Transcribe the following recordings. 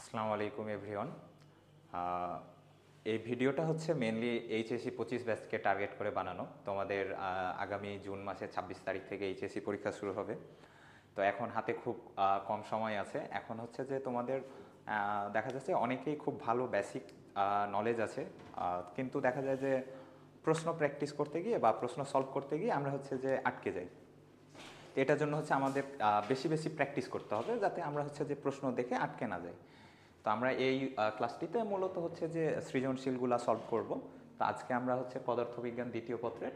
আসসালামু আলাইকুম এভরিওয়ান। এই ভিডিওটা হচ্ছে মেনলি এইচএসসি 25 ব্যাচকে টার্গেট করে বানানো। তোমাদের আগামী জুন মাসের 26 তারিখ থেকে এইচএসসি পরীক্ষা শুরু হবে। তো এখন হাতে খুব কম সময় আছে। এখন হচ্ছে যে তোমাদের দেখা যাচ্ছে অনেকেই খুব ভালো বেসিক নলেজ আছে, কিন্তু দেখা যায় যে প্রশ্ন প্র্যাকটিস করতে গিয়ে বা প্রশ্ন সলভ করতে গিয়ে আমরা হচ্ছে যে আটকে যাই। তো এটার জন্য হচ্ছে আমাদের বেশি বেশি প্র্যাকটিস করতে হবে, যাতে আমরা হচ্ছে যে প্রশ্ন দেখে আটকে না যাই। তো আমরা এই ক্লাসটিতে মূলত হচ্ছে যে সৃজনশীলগুলা সলভ করব। তো আজকে আমরা হচ্ছে পদার্থবিজ্ঞান দ্বিতীয় পত্রের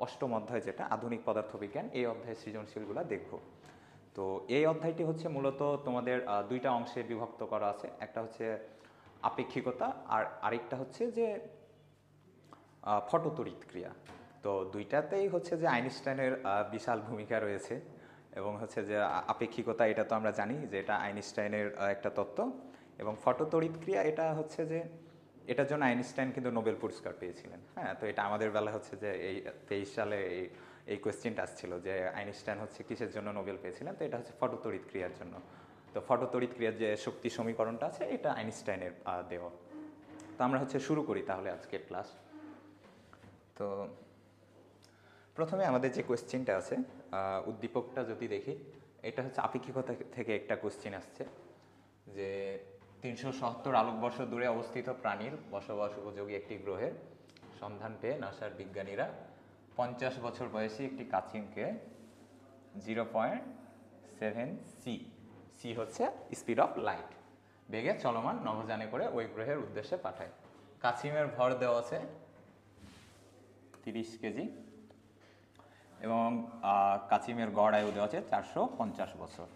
অষ্টম অধ্যায়, যেটা আধুনিক পদার্থবিজ্ঞান, এই অধ্যায়ের সৃজনশীলগুলা দেখব। তো এই অধ্যায়টি হচ্ছে মূলত তোমাদের দুইটা অংশে বিভক্ত করা আছে। একটা হচ্ছে আপেক্ষিকতা, আর আরেকটা হচ্ছে যে ফটোতড়িৎ ক্রিয়া। তো দুইটাতেই হচ্ছে যে আইনস্টাইনের বিশাল ভূমিকা রয়েছে। এবং হচ্ছে যে আপেক্ষিকতা, এটা তো আমরা জানি যে এটা আইনস্টাইনের একটা তত্ত্ব। এবং ফটোতড়িৎ ক্রিয়া, এটা হচ্ছে যে এটার জন্য আইনস্টাইন কিন্তু নোবেল পুরস্কার পেয়েছিলেন। হ্যাঁ, তো এটা আমাদের বেলা হচ্ছে যে এই 23 সালে এই কোয়েশ্চেনটা আসছিল যে আইনস্টাইন হচ্ছে কিসের জন্য নোবেল পেয়েছিলেন। তো এটা হচ্ছে ফটোতড়িৎ ক্রিয়ার জন্য। তো ফটোতড়িৎ ক্রিয়ার যে শক্তি সমীকরণটা আছে, এটা আইনস্টাইনের দেওয়া। তো আমরা হচ্ছে শুরু করি তাহলে আজকের ক্লাস। তো প্রথমে আমাদের যে কোয়েশ্চেনটা আছে, উদ্দীপকটা যদি দেখি, এটা হচ্ছে আপেক্ষিকতা থেকে একটা কোয়েশ্চেন আসছে যে 370 আলোকবর্ষ দূরে অবস্থিত প্রাণীর বসবাস উপযোগী একটি গ্রহের সন্ধান পেয়ে নাসার বিজ্ঞানীরা 50 বছর বয়সী একটি কাছিমকে 0.7 সি হচ্ছে স্পিড অফ লাইট বেগে চলমান নভোযানে করে ওই গ্রহের উদ্দেশ্যে পাঠায়। কাছিমের ভর দেওয়া আছে 30 কেজি এবং কাছিমের গড় আয়ু দেওয়া আছে 450 বছর।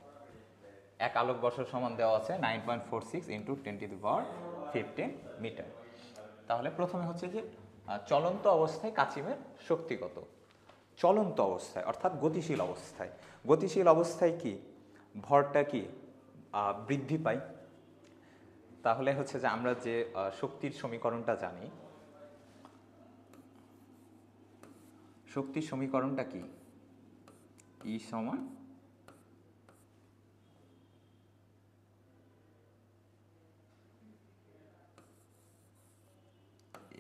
এক আলোকবর্ষ সমান দেওয়া আছে 9.46 ইন্টু 10⁻15 মিটার। তাহলে প্রথমে হচ্ছে যে চলন্ত অবস্থায় কাছিমের শক্তি কত। চলন্ত অবস্থায় অর্থাৎ গতিশীল অবস্থায়, গতিশীল অবস্থায় কি ভরটা কি বৃদ্ধি পায়। তাহলে হচ্ছে যে আমরা যে শক্তির সমীকরণটা জানি, শক্তির সমীকরণটা কি, ই সমান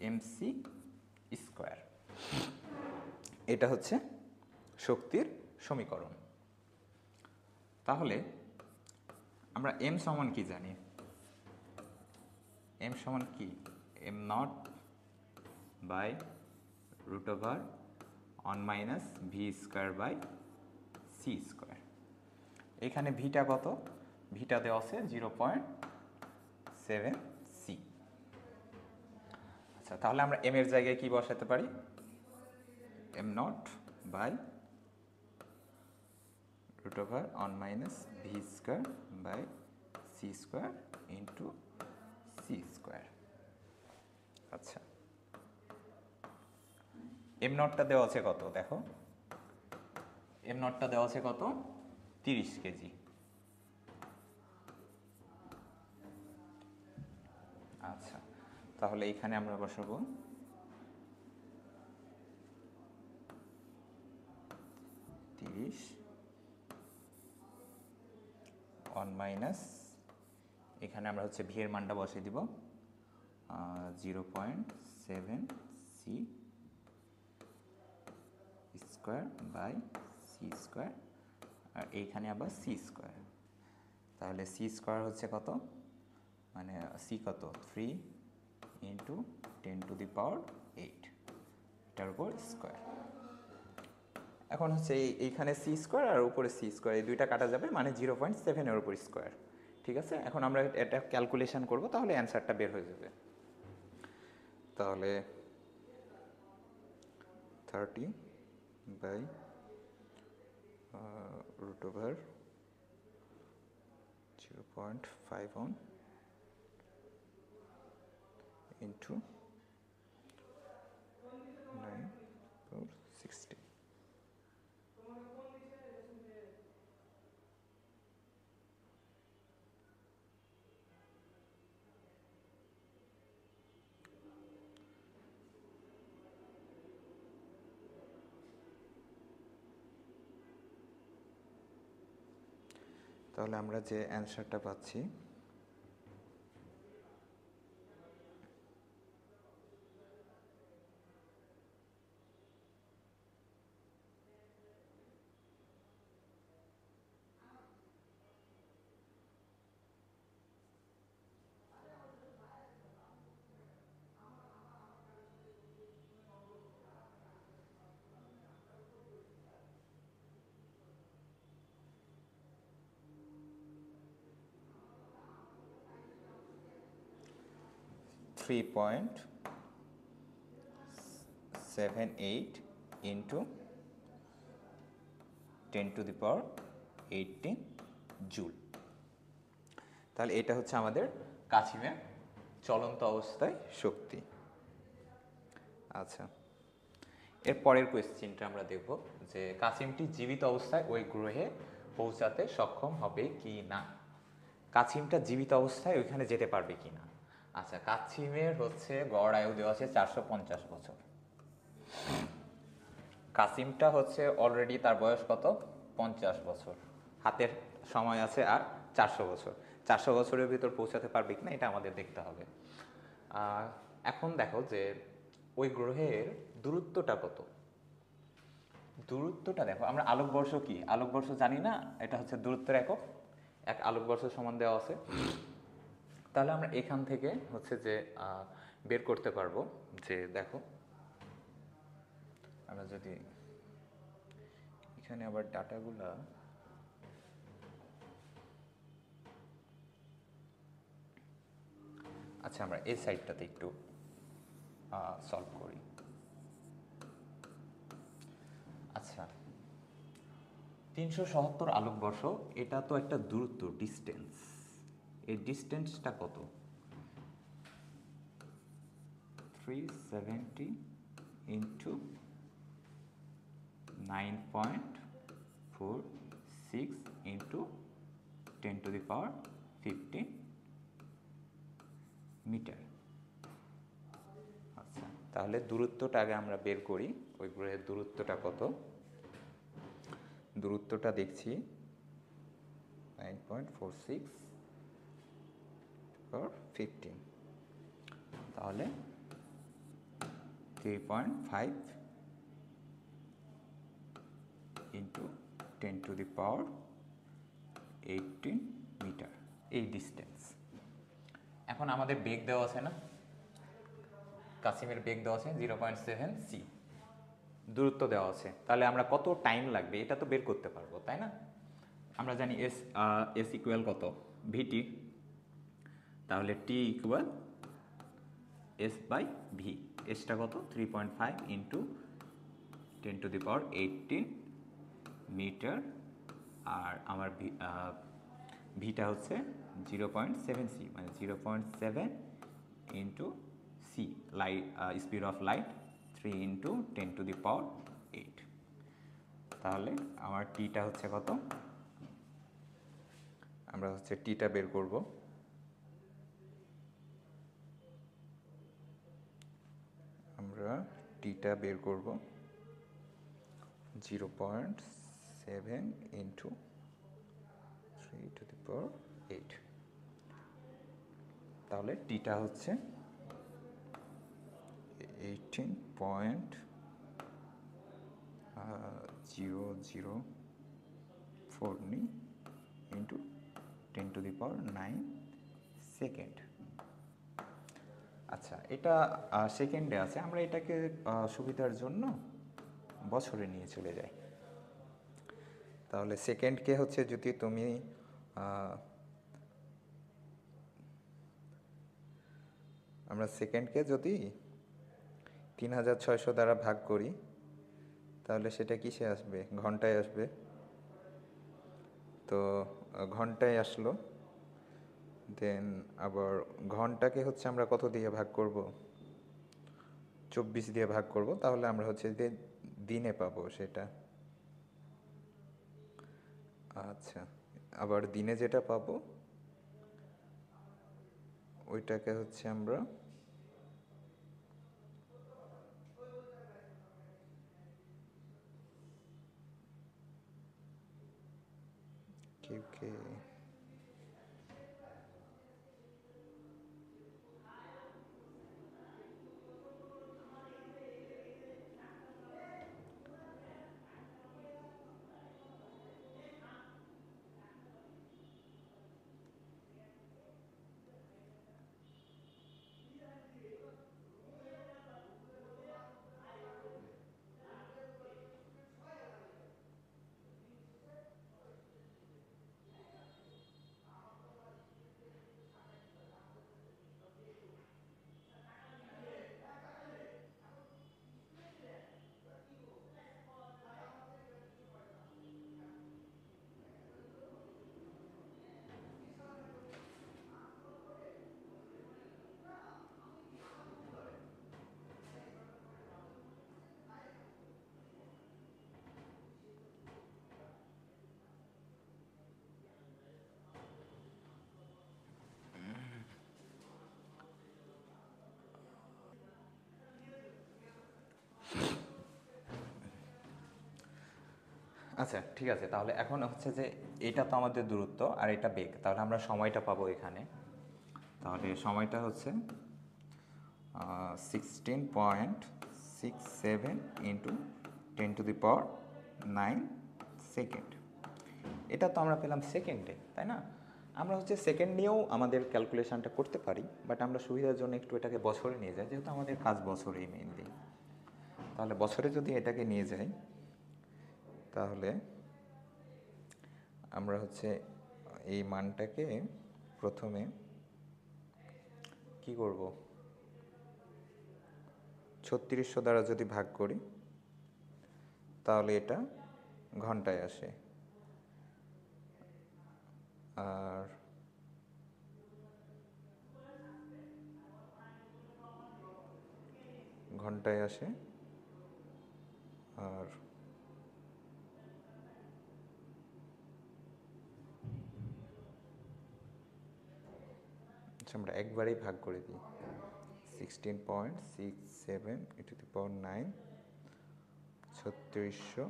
এমসি স্কোয়ার। এটা হচ্ছে শক্তির সমীকরণ। তাহলে আমরা এম সমান কি জানি, এম সমান কি, M naught by root over 1 - v square by C square. এখানে ভিটা কত, ভিটা দেওয়া আছে 0.7 সি। আচ্ছা, তাহলে আমরা এম এর জায়গায় কি বসাতে পারি, m naught by root over 1 - v square by C square into C square. আচ্ছা, এম নটটা দেওয়া আছে কত, দেখো এম নটটা দেওয়া আছে কত, 30 কেজি। আচ্ছা, তাহলে এইখানে আমরা বসাবো 30 1 - এখানে আমরা হচ্ছে ভি এর মানটা বসিয়ে দিব 0.7 C square by C square, আর এইখানে আবার সি স্কোয়ার। তাহলে সি স্কোয়ার হচ্ছে কত, মানে সি কত, 3 ইন্টু 10⁸8, এটার উপর স্কোয়ার। এখন হচ্ছে এইখানে সি স্কোয়ার আর উপরে সি স্কোয়ার, এই দুইটা কাটা যাবে, মানে 0.7 এর উপর স্কোয়ার। ঠিক আছে, এখন আমরা এটা ক্যালকুলেশন করব, তাহলে অ্যান্সারটা বের হয়ে যাবে। তাহলে 30 বাই রুট ওভার 0.51 ইন্টু 9/60। তাহলে আমরা যে অ্যান্সারটা পাচ্ছি 3.78 ইন্টু 10⁻18 জুল। তাহলে এটা হচ্ছে আমাদের কাছিমের চলন্ত অবস্থায় শক্তি। আচ্ছা, এর পরের কোয়েশ্চেনটা আমরা দেখব যে কাছিমটি জীবিত অবস্থায় ওই গ্রহে পৌঁছাতে সক্ষম হবে কি না। কাছিমটা জীবিত অবস্থায় ওইখানে যেতে পারবে কি না। আচ্ছা, কাছিমের হচ্ছে গড় আয়ু দেওয়া আছে 450 বছর। কাছিমটা হচ্ছে অলরেডি তার বয়স কত, 50 বছর, হাতের সময় আছে আর 400 বছর। 400 বছরের ভিতর পৌঁছাতে পারবে কিনা এটা আমাদের দেখতে হবে। এখন দেখো যে ওই গ্রহের দূরত্বটা কত। দূরত্বটা দেখো, আমরা আলোকবর্ষ কি, আলোকবর্ষ জানি না, এটা হচ্ছে দূরত্বের একক, এক আলোকবর্ষ সমান দেওয়া আছে। তাহলে আমরা এখান থেকে হচ্ছে যে বের করতে পারবো যে দেখো, আমরা যদি এখানে আবার ডাটাগুলা আচ্ছা, আমরা এই সাইডটাতে একটু সলভ করি। আচ্ছা, 377 আলোকবর্ষ, এটা তো একটা দূরত্ব, ডিস্টেন্স। এই ডিস্টেন্সটা কত, 370 ইন্টু 9.46 ইন্টু 10⁻15 মিটার। আচ্ছা, তাহলে দূরত্বটা আগে আমরা বের করি, ওই গ্রহের দূরত্বটা কত। দূরত্বটা দেখছি 9.46/15, তাহলে 3.5 ইন্টু 10⁻18 মিটার, এই ডিস্টেন্স। এখন আমাদের বেগ দেওয়া আছে না, কাছিমের বেগ দেওয়া আছে 0.7 সি, দূরত্ব দেওয়া আছে, তাহলে আমরা কত টাইম লাগবে এটা তো বের করতে পারবো, তাই না। আমরা জানি এস ইকুয়াল কত, ভিটি, তাহলে T equal S by V. এসটা কত, 3.5 ইন্টু 10⁻18 মিটার, আর আমার ভিটা হচ্ছে 0.7 সি, মানে 0.7 into c, light speed of light 3 into 10⁸। তাহলে আমার টিটা হচ্ছে কত, আমরা হচ্ছে টিটা বের করব। আমরা টিটা বের করব 0.7 ইন্টু 3⁸। তাহলে টিটা হচ্ছে 18.004 ইন্টু 10⁹ সেকেন্ড। আচ্ছা, এটা সেকেন্ডে আছে, আমরা এটাকে সুবিধার জন্য বছরে নিয়ে চলে যাই। তাহলে সেকেন্ডকে হচ্ছে যদি তুমি আমরা সেকেন্ডকে যদি 3600 দ্বারা ভাগ করি তাহলে সেটা কিসে আসবে, ঘন্টায় আসবে। তো ঘন্টায় আসলো, দেন আবার ঘন্টাকে হচ্ছে আমরা কত দিয়ে ভাগ করব, 24 দিয়ে ভাগ করব, তাহলে আমরা হচ্ছে যে দিনে পাবো সেটা। আচ্ছা, আবার দিনে যেটা পাবো ওইটাকে হচ্ছে আমরা কে আচ্ছা ঠিক আছে, তাহলে এখন হচ্ছে যে এটা তো আমাদের দূরত্ব আর এটা বেগ, তাহলে আমরা সময়টা পাবো এখানে। তাহলে সময়টা হচ্ছে 16.67 ইন্টু 10⁹ সেকেন্ড। এটা তো আমরা পেলাম সেকেন্ডে, তাই না? আমরা হচ্ছে সেকেন্ড নিয়েও আমাদের ক্যালকুলেশনটা করতে পারি, বাট আমরা সুবিধার জন্য একটু এটাকে বছরে নিয়ে যাই, যেহেতু আমাদের কাজ বছরেই মেইনলি। তাহলে বছরে যদি এটাকে নিয়ে যাই, তাহলে আমরা হচ্ছে এই মানটাকে প্রথমে কি করব, 3600 দ্বারা যদি ভাগ করি তাহলে এটা ঘন্টায় আসে, আর ঘন্টায় আসে, আর আচ্ছা আমরা একবারেই ভাগ করে দিই, 16.67 × 9 3600।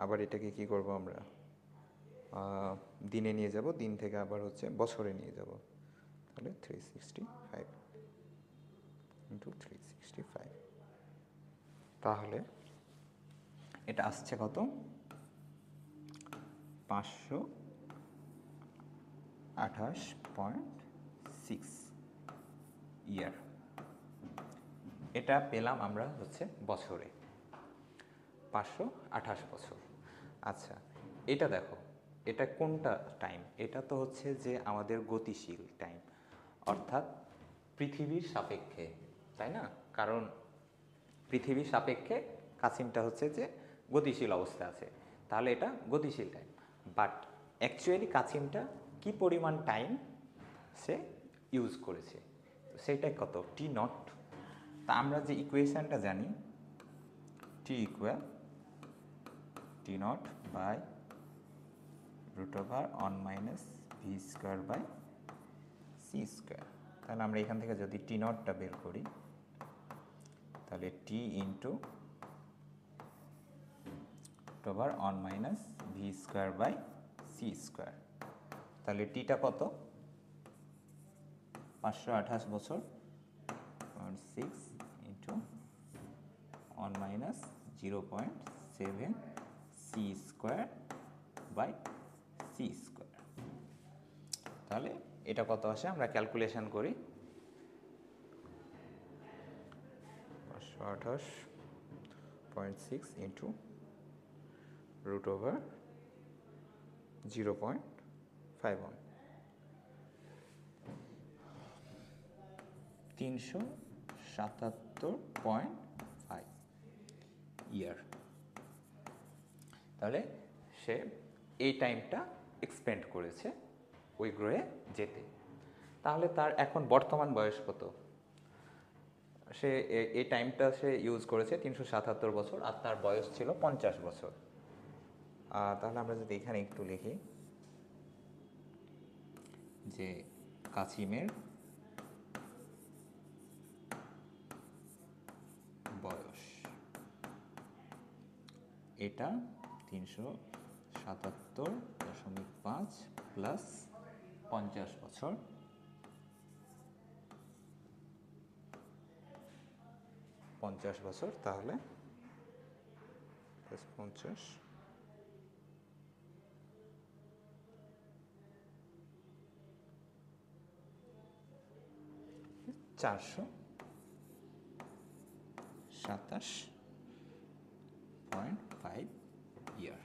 আবার এটাকে কি করব আমরা, দিনে নিয়ে যাব, দিন থেকে আবার হচ্ছে বছরে নিয়ে যাব, তাহলে 365 ইন্টু 365। তাহলে এটা আসছে কত, 528.6 ইয়ার। এটা পেলাম আমরা হচ্ছে বছরে, 528 বছর। আচ্ছা এটা দেখো, এটা কোনটা টাইম, এটা তো হচ্ছে যে আমাদের গতিশীল টাইম, অর্থাৎ পৃথিবীর সাপেক্ষে, তাই না? কারণ পৃথিবীর সাপেক্ষে কাসিমটা হচ্ছে যে গতিশীল অবস্থা আছে, তাহলে এটা গতিশীল টাইম। বাট অ্যাকচুয়ালি কাসিমটা কি পরিমাণ টাইম সে ইউজ করেছে, সেটাই কত, টি নট। তা আমরা যে ইকুয়েশানটা জানি, T equal T naught by √1 - v² / c²। তাহলে আমরা এখান থেকে যদি টি নটটা বের করি, তাহলে টি ইন্টু √1 - v² / c²। তাহলে টিটা কত, 528 বছর, 0.6 ইন্টু 1 - 0.7 c² বাই c²। তাহলে এটা কত আসে, আমরা ক্যালকুলেশন করি, 528.6 ইন্টু √0.51, 377.5 ইয়ার। তাহলে সে এই টাইমটা এক্সপেন্ড করেছে ওই গ্রহে যেতে। তাহলে তার এখন বর্তমান বয়স কত, সে এই টাইমটা সে ইউজ করেছে 377 বছর, আর তার বয়স ছিল 50 বছর। তাহলে আমরা যদি এখানে একটু লিখি যে কাসিমের বয়স, এটা 377.5 প্লাস 50 বছর, 50 বছর, তাহলে 50 427.5 ইয়ার।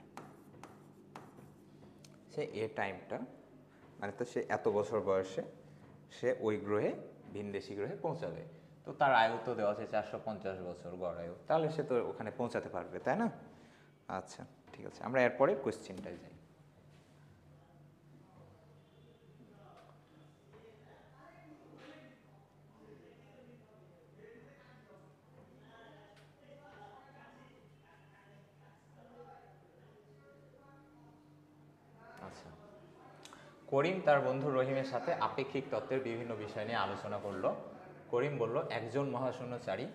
সে এ টাইমটা, মানে তো সে এত বছর বয়সে সে ওই গ্রহে, ভিনদেশি গ্রহে পৌঁছাবে। তো তার আয়ু তো দেওয়া আছে 450 বছর গড় আয়ু, তাহলে সে তো ওখানে পৌঁছাতে পারবে, তাই না? আচ্ছা ঠিক আছে, আমরা এরপরের কোয়েশ্চেনটাই যাই। আচ্ছা, করিম তার বন্ধু রহিমের সাথে আপেক্ষিক তত্ত্বের বিভিন্ন বিষয় নিয়ে আলোচনা করলো। করিম বলল, একজন মহাশূন্যচারী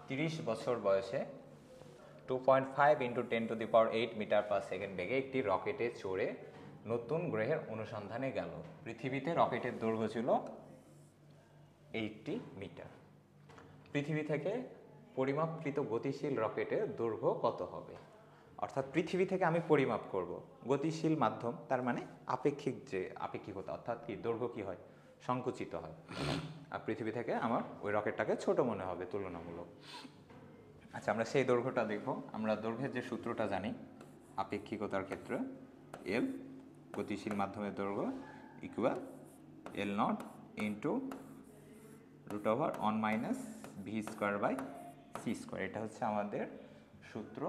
30 বছর বয়সে 2.5 × 10⁸ মিটার পার সেকেন্ড বেগে একটি রকেটে চড়ে নতুন গ্রহের অনুসন্ধানে গেল। পৃথিবীতে রকেটের দৈর্ঘ্য ছিল 80 মিটার। পৃথিবী থেকে পরিমাপকৃত গতিশীল রকেটের দৈর্ঘ্য কত হবে? অর্থাৎ পৃথিবী থেকে আমি পরিমাপ করব, গতিশীল মাধ্যম তার মানে আপেক্ষিক, যে আপেক্ষিকতা অর্থাৎ কি দৈর্ঘ্য কি হয়, সংকুচিত হয়। আর পৃথিবী থেকে আমার ওই রকেটটাকে ছোট মনে হবে তুলনামূলক। আচ্ছা, আমরা সেই দৈর্ঘ্যটা দেখব। আমরা দৈর্ঘ্যের যে সূত্রটা জানি আপেক্ষিকতার ক্ষেত্রে, এল গতিশীল মাধ্যমের দৈর্ঘ্য equal L not into √1 - v²/c²। এটা হচ্ছে আমাদের সূত্র।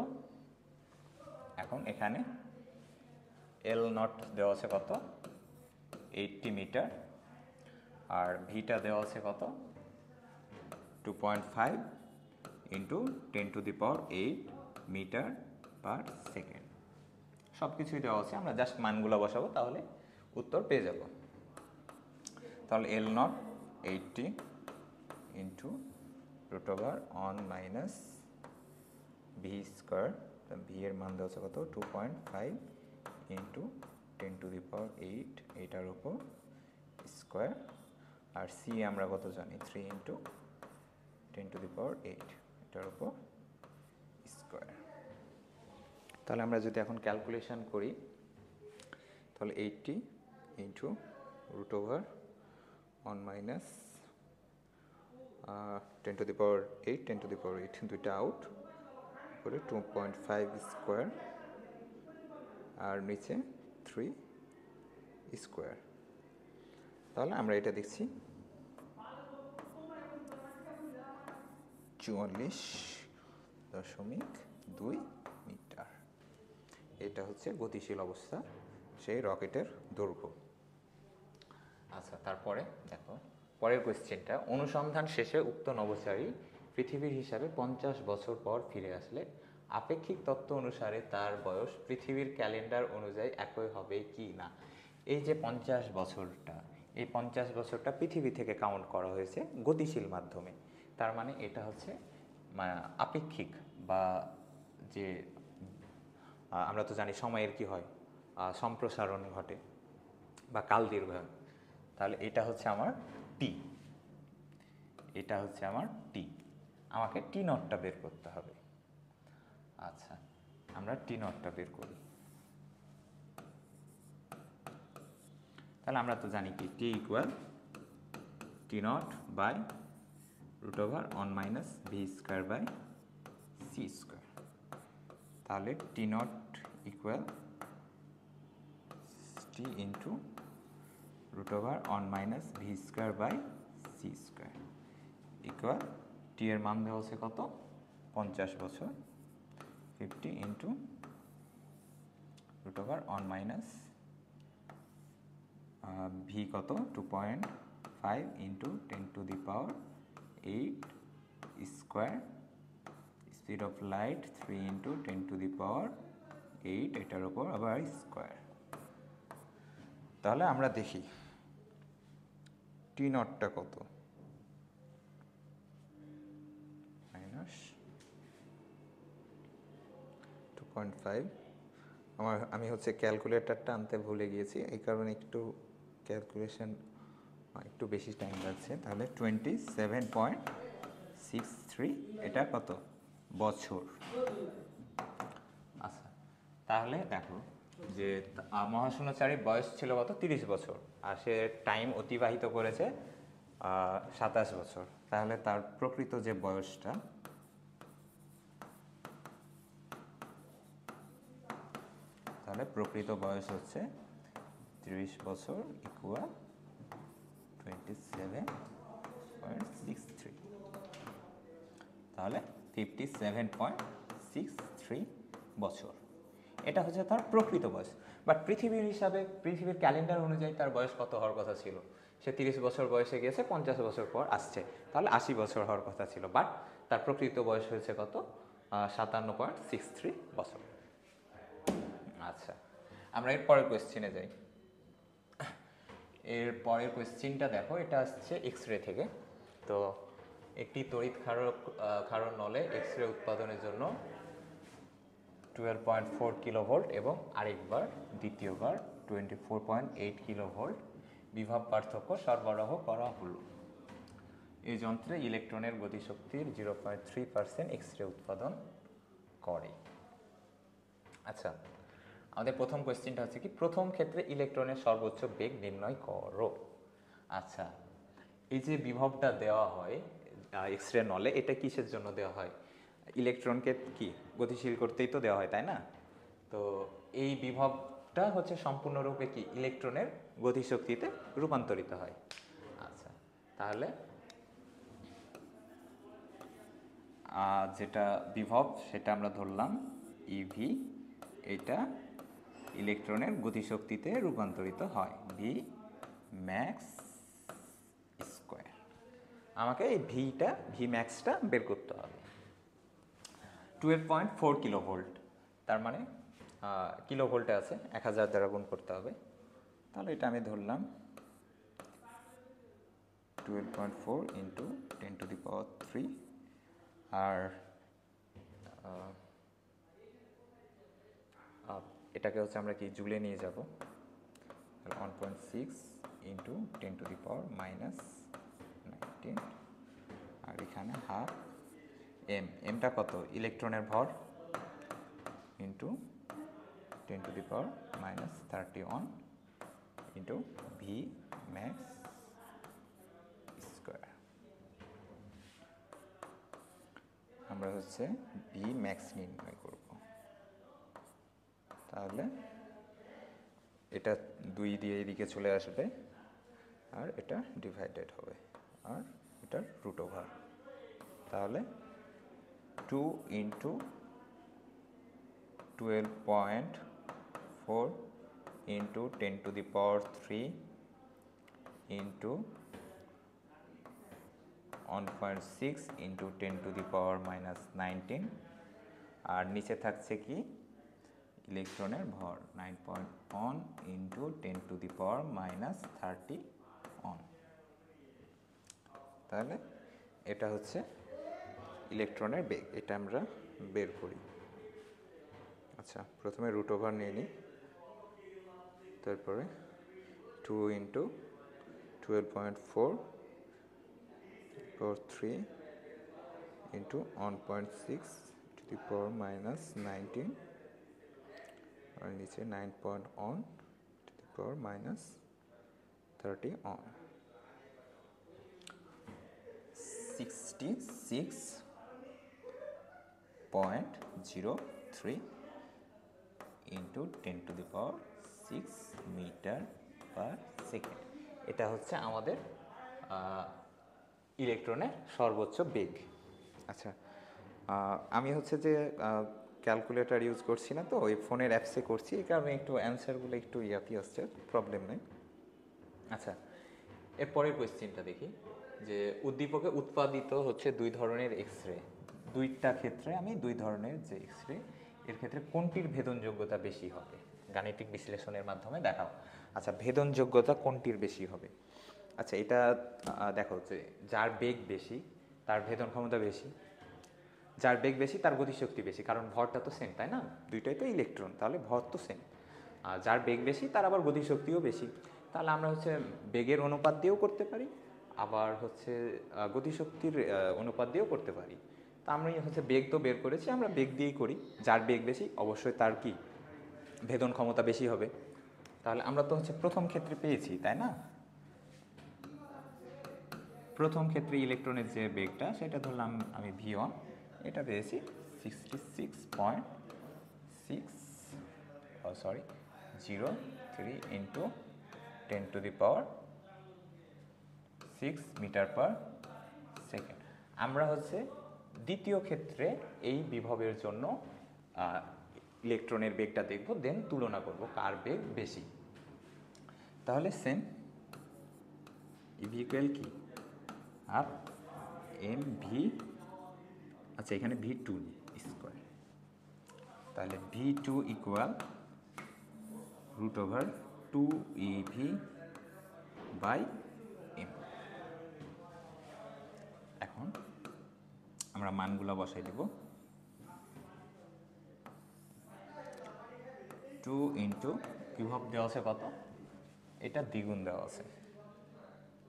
এখন এখানে L নট দেওয়া আছে কত, 80 মিটার, আর ভিটা দেওয়া আছে কত, 2.5 × 10⁸ মিটার পার সেকেন্ড। সব কিছুই দেওয়া আছে, আমরা জাস্ট মানগুলো বসাবো, তাহলে উত্তর পেয়ে যাব। তাহলে L নট 80 × √1 - v², ভি এর মান দেওয়া আছে কত, 2.5 × 10⁸, এটার উপর স্কোয়ার, আর সি আমরা কত জানি, 3 × 10⁸, এটার উপর স্কোয়ার। তাহলে আমরা যদি এখন ক্যালকুলেশন করি, তাহলে 80 × √1 - 10⁸, দুইটা আউট করে 2.5 স্কোয়ার, আর নিচে 3 স্কোয়ার। তাহলে আমরা এটা দেখছি 44.2 মিটার। এটা হচ্ছে গতিশীল অবস্থা সেই রকেটের দৈর্ঘ্য। আচ্ছা, তারপরে দেখো পরের কোয়েশ্চেনটা, অনুসন্ধান শেষে উক্ত নভোচারী পৃথিবীর হিসাবে 50 বছর পর ফিরে আসলে আপেক্ষিক তত্ত্ব অনুসারে তার বয়স পৃথিবীর ক্যালেন্ডার অনুযায়ী একই হবে কি না? এই যে 50 বছরটা, এই 50 বছরটা পৃথিবী থেকে কাউন্ট করা হয়েছে গতিশীল মাধ্যমে। তার মানে এটা হচ্ছে আপেক্ষিক, বা যে আমরা তো জানি সময়ের কি হয়, সম্প্রসারণ ঘটে বা কাল দীর্ঘায়ন। তাহলে এটা হচ্ছে আমার টি, এটা হচ্ছে আমার টি। আমাকে টি নটটা বের করতে হবে। আচ্ছা, আমরা টি নটটা বের করি। তাহলে আমরা তো জানি কি, T equal T naught by √1 - v²/c²। তাহলে T naught equal T into √1 - v²/c² equal T এর মান দেওয়া হচ্ছে কত, 50 বছর, 50 × √1 - ভি কত, 2.5 × 10⁸ স্কোয়ার, স্পিড অফ লাইট 3 × 10⁸, এটার উপর আবার স্কোয়ার। তাহলে আমরা দেখি টি নটটা কত, -2.5। আমি হচ্ছে ক্যালকুলেটরটা আনতে ভুলে গিয়েছি, এই কারণে একটু ক্যালকুলেশন একটু বেশি টাইম লাগছে। তাহলে 27.63, এটা কত বছর। আচ্ছা, তাহলে দেখো যে মহাশূন্যচারীর বয়স ছিল কত, 30 বছর, আর সে টাইম অতিবাহিত করেছে 27 বছর। তাহলে তার প্রকৃত যে বয়সটা, তাহলে প্রকৃত বয়স হচ্ছে 30 বছর ইকুয়াল 27.63। তাহলে 57.63 বছর, এটা হচ্ছে তার প্রকৃত বয়স। বাট পৃথিবীর হিসাবে, পৃথিবীর ক্যালেন্ডার অনুযায়ী তার বয়স কত হওয়ার কথা ছিল? সে 30 বছর বয়সে গিয়েছে, 50 বছর পর আসছে, তাহলে 80 বছর হওয়ার কথা ছিল। বাট তার প্রকৃত বয়স হয়েছে কত, 57.63 বছর। আচ্ছা, আমরা এর পরের কোয়েশ্চেনে যাই। এর পরের কোয়েশ্চেনটা দেখো, এটা আসছে এক্স রে থেকে। তো একটি তড়িৎ ক্ষারক নলে এক্স রে উৎপাদনের জন্য 12.4 কিলোভোল্ট এবং আরেকবার দ্বিতীয়বার 24.8 কিলোভোল্ট বিভব পার্থক্য সরবরাহ করা হলো। এই যন্ত্রে ইলেকট্রনের গতিশক্তির 0.3% এক্স-রে উৎপাদন করে। আচ্ছা, আমাদের প্রথম কোয়েশ্চেনটা হচ্ছে কি, প্রথম ক্ষেত্রে ইলেকট্রনের সর্বোচ্চ বেগ নির্ণয় করো। আচ্ছা, এই যে বিভবটা দেওয়া হয় এক্স-রে নলে, এটা কিসের জন্য দেওয়া হয়? ইলেকট্রনকে কি গতিশীল করতেই তো দেওয়া হয়, তাই না? তো এই বিভবটা হচ্ছে সম্পূর্ণরূপে কি ইলেকট্রনের গতিশক্তিতে রূপান্তরিত হয়। আচ্ছা, তাহলে যেটা বিভব সেটা আমরা ধরলাম ইভি, এটা ইলেকট্রনের গতিশক্তিতে রূপান্তরিত হয় ভি ম্যাক্স স্কোয়ার। আমাকে এই ভি ম্যাক্সটা বের করতে হবে। 12.4 কিলোভোল্ট, তার মানে কিলোভোল্টে আছে, 1000 দ্বারা গুণ করতে হবে। তাহলে এটা আমি ধরলাম 12.4 ইন্টু 10⁻³ আর এটাকে হচ্ছে আমরা কি জুলে নিয়ে যাব, 1.6 ইন্টু 10⁻⁻19 আর এখানে হাফ এমটা কত, ইলেকট্রনের ভর, into 10⁻⁻31 into V max square. আমরা হচ্ছে ভি ম্যাক্স নির্ণয় করব। তাহলে এটা 2 দিয়ে এদিকে চলে আসবে আর এটা ডিভাইডেড হবে আর এটার রুট ওভার। তাহলে 2 ইন্টু 12.4 ইন্টু 10⁻³ ইন্টু 1.6 ইন্টু 10⁻⁻19 আর নিচে থাকছে কি ইলেকট্রনের ভর 9.1 ইন্টু 10⁻⁻31। তাহলে এটা হচ্ছে ইলেকট্রনের বেগ, এটা আমরা বের করি। আচ্ছা, প্রথমে রুট ওভার নিয়ে নিই, তারপরে 2 ইন্টু 12.4 ইন্টু 1.6 আর নিচে 9.1 10⁻⁻31 66.03 ইন্টু 10⁻6 মিটার পার সেকেন্ড। এটা হচ্ছে আমাদের ইলেকট্রনের সর্বোচ্চ বেগ। আচ্ছা, আমি হচ্ছে যে ক্যালকুলেটর ইউজ করছি না, তো ওই ফোনের অ্যাপসে করছি, এই কারণে একটু অ্যান্সারগুলো একটু ইয়াপি আসছে, প্রবলেম নেই। আচ্ছা, এরপরের কোয়েশ্চেনটা দেখি যে উদ্দীপকে উৎপাদিত হচ্ছে 2 ধরনের এক্স-রে, 2টা ক্ষেত্রে আমি 2 ধরনের যে এক্স-রে, এর ক্ষেত্রে কোনটির ভেদনযোগ্যতা বেশি হবে, গাণিতিক বিশ্লেষণের মাধ্যমে দেখাও। আচ্ছা, ভেদনযোগ্যতা কোনটির বেশি হবে? আচ্ছা, এটা দেখো যে যার বেগ বেশি তার ভেদন ক্ষমতা বেশি, যার বেগ বেশি তার গতিশক্তি বেশি, কারণ ভরটা তো সেম, তাই না? দুইটাই তো ইলেকট্রন, তাহলে ভর তো সেম। আর যার বেগ বেশি তার আবার গতিশক্তিও বেশি। তাহলে আমরা হচ্ছে বেগের অনুপাত দিয়েও করতে পারি, আবার হচ্ছে গতিশক্তির অনুপাত দিয়েও করতে পারি। তা আমরা হচ্ছে বেগ তো বের করেছি, আমরা বেগ দিয়েই করি। যার বেগ বেশি অবশ্যই তার কি ভেদন ক্ষমতা বেশি হবে। তাহলে আমরা তো হচ্ছে প্রথম ক্ষেত্রে পেয়েছি, তাই না? প্রথম ক্ষেত্রে ইলেকট্রনের যে বেগটা সেটা ধরলাম আমি v1, এটা পেয়েছি 66.03 ইন্টু 10⁻6 মিটার পার সেকেন্ড। আমরা হচ্ছে দ্বিতীয় ক্ষেত্রে এই বিভবের জন্য ইলেকট্রনের বেগটা দেখব, দেন তুলনা করব কার বেগ বেশি। তাহলে সেম ইভি ইকুয়াল কি আর এম ভি, আচ্ছা এখানে v2 স্কোয়ার, তাহলে v2 ইকুয়াল √2EV/m। এখন আমরা মানগুলো বসাই দেব। টু ইন্টু বিভব দেওয়া আছে কত, এটা দ্বিগুণ দেওয়া আছে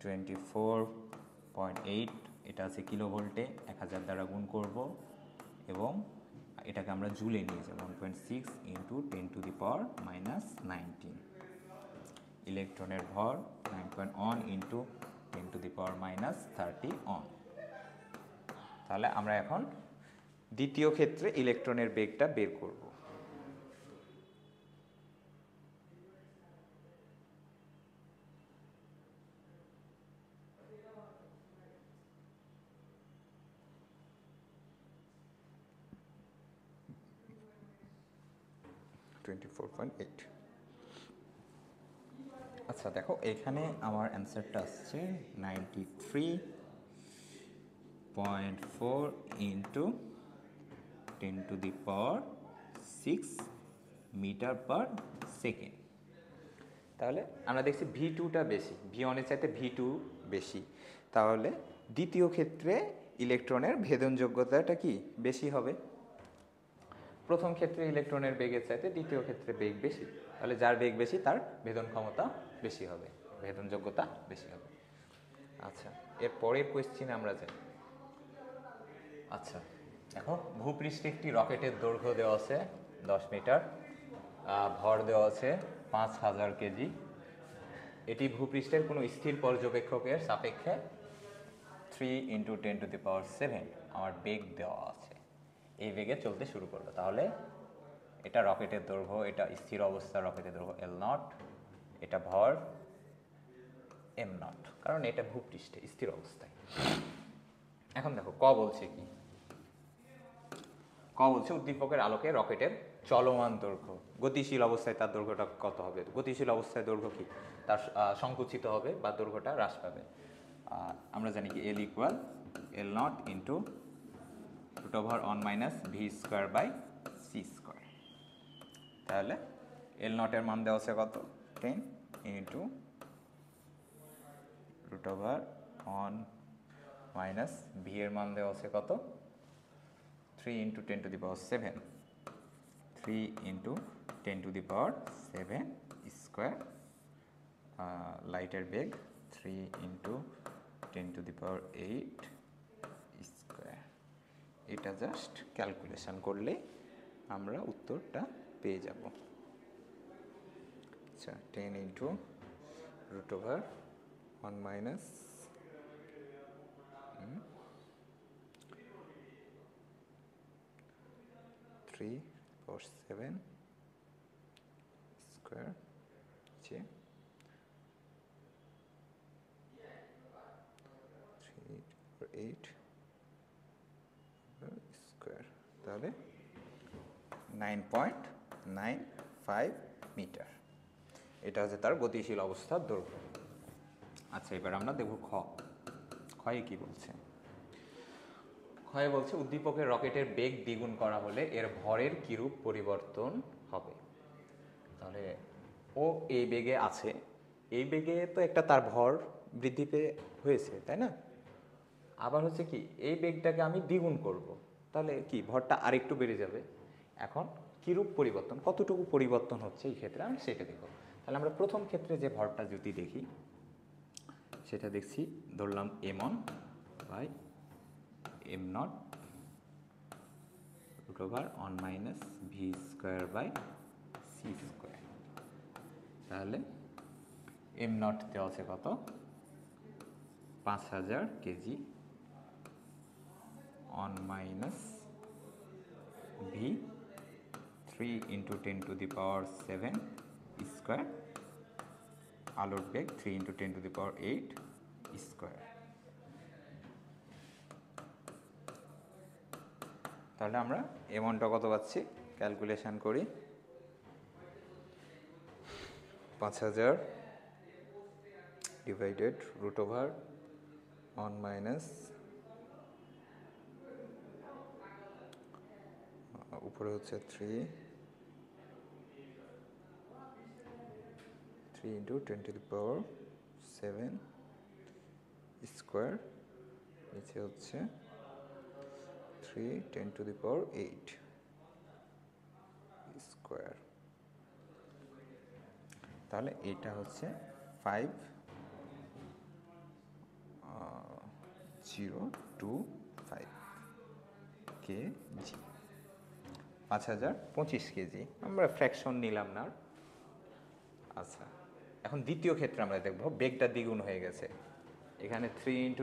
24.8, এটা আছে কিলো ভোল্টে, 1000 দ্বারা গুণ করব এবং এটাকে আমরা জুলে নিয়ে যাব 1.6 ইন্টু 10⁻⁻19। ইলেকট্রনের ভর 9.1 ইন্টু 10⁻30 অন। তাহলে আমরা এখন দ্বিতীয় ক্ষেত্রে ইলেকট্রনের বেগটা বের করব। আচ্ছা দেখো, এখানে আমার অ্যান্সারটা আসছে 93.4 ইন্টু 10⁶ মিটার পার সেকেন্ড। তাহলে আমরা দেখছি V2টা বেশি, V1-এর চাইতে V2 বেশি। তাহলে দ্বিতীয় ক্ষেত্রে ইলেকট্রনের ভেদনযোগ্যতাটা কি বেশি হবে? প্রথম ক্ষেত্রে ইলেকট্রনের বেগের চাইতে দ্বিতীয় ক্ষেত্রে বেগ বেশি, তাহলে যার বেগ বেশি তার ভেদন ক্ষমতা বেশি হবে, ভেদনযোগ্যতা বেশি হবে। আচ্ছা, এর পরের কোয়েশ্চেনে আমরা যাই। আচ্ছা দেখো, ভূপৃষ্ঠে একটি রকেটের দৈর্ঘ্য দেওয়া আছে 10 মিটার, ভর দেওয়া আছে 5000 কেজি। এটি ভূপৃষ্ঠের কোনো স্থির পর্যবেক্ষকের সাপেক্ষে 3 ইন্টু 10⁻7 আমার বেগ দেওয়া আছে, এই বেগে চলতে শুরু করবে। তাহলে এটা রকেটের দৈর্ঘ্য, এটা স্থির অবস্থা রকেটের দৈর্ঘ্য L0, এটা ভর M0, কারণ এটা ভূপৃষ্ঠে স্থির অবস্থায়। এখন দেখো ক বলছে কি, ক বলছে উদ্দীপকের আলোকে রকেটের চলমান দৈর্ঘ্য, গতিশীল অবস্থায় তার দৈর্ঘ্যটা কত হবে। গতিশীল অবস্থায় দৈর্ঘ্য কি, তার সংকুচিত হবে বা দৈর্ঘ্যটা হ্রাস পাবে। আমরা জানি কি L equal L0 into √1 - v² / c²। তাহলে L0 এর মান দেওয়া আছে কত, 10 ইন্টু √1 - v এর মান দেওয়া আছে কত, 3 ইন্টু 10⁻7, 3 ইন্টু 10⁻7 স্কোয়ার। লাইটের বেগ 3 ইন্টু 10⁸ স্কোয়ার। এটা জাস্ট ক্যালকুলেশন করলে আমরা উত্তরটা পেয়ে যাব। আচ্ছা, 10 ইন্টু √1 - 3/7 স্কোয়ার হচ্ছে 3/8 স্কোয়ার, তাহলে 9.95 মিটার। এটা হচ্ছে তার গতিশীল অবস্থার দৈর্ঘ্য। আচ্ছা, এবার আমরা দেখব ক্ষয়ে কি বলছে। ক্ষয়ে বলছে উদ্দীপকের রকেটের বেগ দ্বিগুণ করা হলে এর ভরের কিরূপ পরিবর্তন হবে। তাহলে ও এই বেগে আছে, এই বেগে তো একটা তার ভর বৃদ্ধি পেয়ে হয়েছে, তাই না? আবার হচ্ছে কি, এই বেগটাকে আমি দ্বিগুণ করব, তাহলে কি ভরটা আরেকটু বেড়ে যাবে। এখন কিরূপ পরিবর্তন, কতটুকু পরিবর্তন হচ্ছে এই ক্ষেত্রে আমি সেটা দেখব। তাহলে আমরা প্রথম ক্ষেত্রে যে ভরটা যদি দেখি, সেটা দেখছি, ধরলাম m1 by m0 √1 - v² / c²। তাহলে m0 দেওয়া আছে কত, 5000 কেজি, 1 - v 3 ইন্টু 10⁻7 স্কোয়ার, আলোর বেগ 3 ইন্টু 10⁸ স্কোয়ার। তাহলে আমরা এমনটা কত পাচ্ছি, ক্যালকুলেশন করি। 5000 ডিভাইডেড √1 - উপরে হচ্ছে 3 ইন্টু 10⁻7 স্কোয়ার, নিচে হচ্ছে 3 10⁸ স্কোয়ার। তাহলে এটা হচ্ছে 5025 কেজি, 5025 কেজি। আমরা ফ্র্যাকশন নিলাম না। আচ্ছা, এখন দ্বিতীয় ক্ষেত্রে আমরা দেখব বেগটা দ্বিগুণ হয়ে গেছে। এখানে 3 ×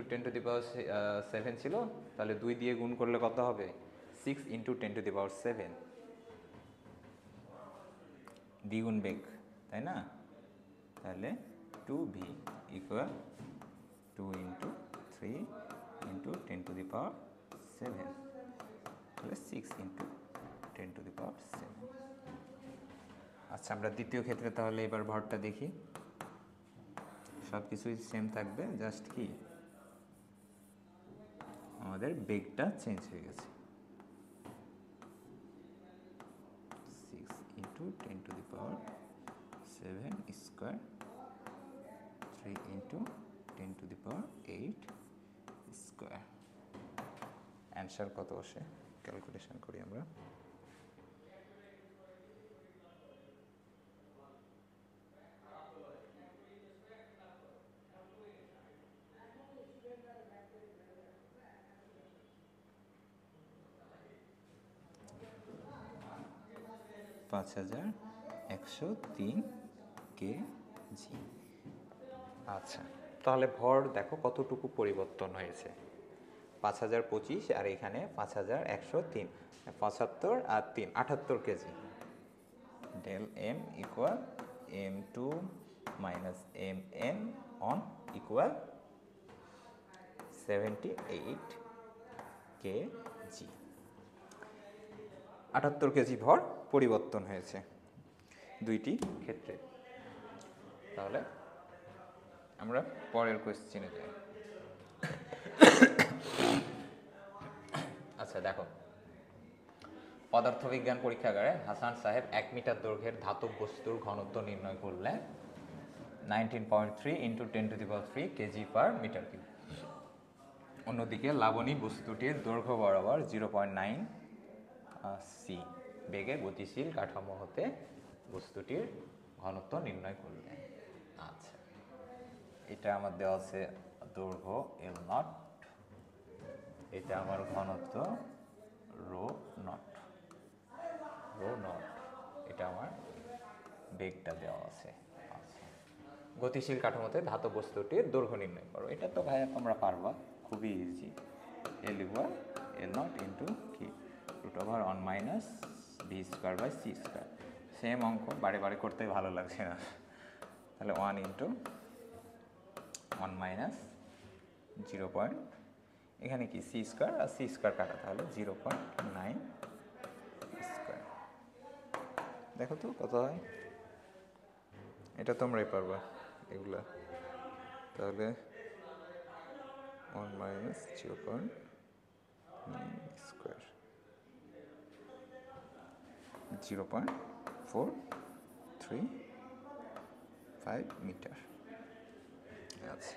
10⁷ ছিল, তাহলে 2 দিয়ে গুণ করলে কত হবে? 6 × 10⁷, দ্বিগুণ বেগ, তাই না? তাহলে 2v ইকুয়াল 2 × 3 × 10⁷, তাহলে 6 × 10⁷। আচ্ছা, আমরা দ্বিতীয় ক্ষেত্রে তাহলে এবার ভরটা দেখি। সব কিছুই সেম থাকবে, জাস্ট কি আমাদের বেগটা চেঞ্জ হয়ে গেছে। 6 × 10⁷² 3 × 10⁸² অ্যান্সার কত আসে ক্যালকুলেশন করি আমরা। পাঁচ 5103 কেজি। আচ্ছা, তাহলে ভর দেখো কতটুকু পরিবর্তন হয়েছে। 5025 আর এখানে 5103, 75 আর 3 78 KG. del m equal m2 minus mn on equal 78 KG. 78 KG ভর পরিবর্তন হয়েছে দুইটি ক্ষেত্রে। তাহলে আমরা পরের কোয়েশ্চেনে যাই। আচ্ছা দেখো, পদার্থবিজ্ঞান পরীক্ষাগারে হাসান সাহেব 1 মিটার দৈর্ঘ্যের ধাতব বস্তুর ঘনত্ব নির্ণয় করলে 19.3 × 10⁻³ kg/m³। অন্যদিকে লাবণী বস্তুটির দৈর্ঘ্য বরাবর 0.9 সি বেগে গতিশীল কাঠামো হতে বস্তুটির ঘনত্ব নির্ণয় করলেন। আচ্ছা, এটা আমার দেওয়া আছে দৈর্ঘ্য L0, এটা আমার ঘনত্ব ρ0, এটা আমার বেগটা দেওয়া আছে। আচ্ছা, গতিশীল কাঠামোতে ধাতব বস্তুটির দৈর্ঘ্য নির্ণয় করো। এটা তো ভাইয়া তোমরা পারবা, খুবই easy. L equal L0 into কি √1 - v²/c²। সেম অঙ্ক, বারে বারে করতে ভালো লাগছে না। তাহলে 1 × 1 - 0. এখানে কি c² আর c² কাটা, তাহলে 0.9 স্কোয়ার। দেখো তো কত হয়, এটা তোমরাই পারবা এগুলা। তাহলে 1 - 0.9 স্কোয়ার 0.435 মিটার। আচ্ছা,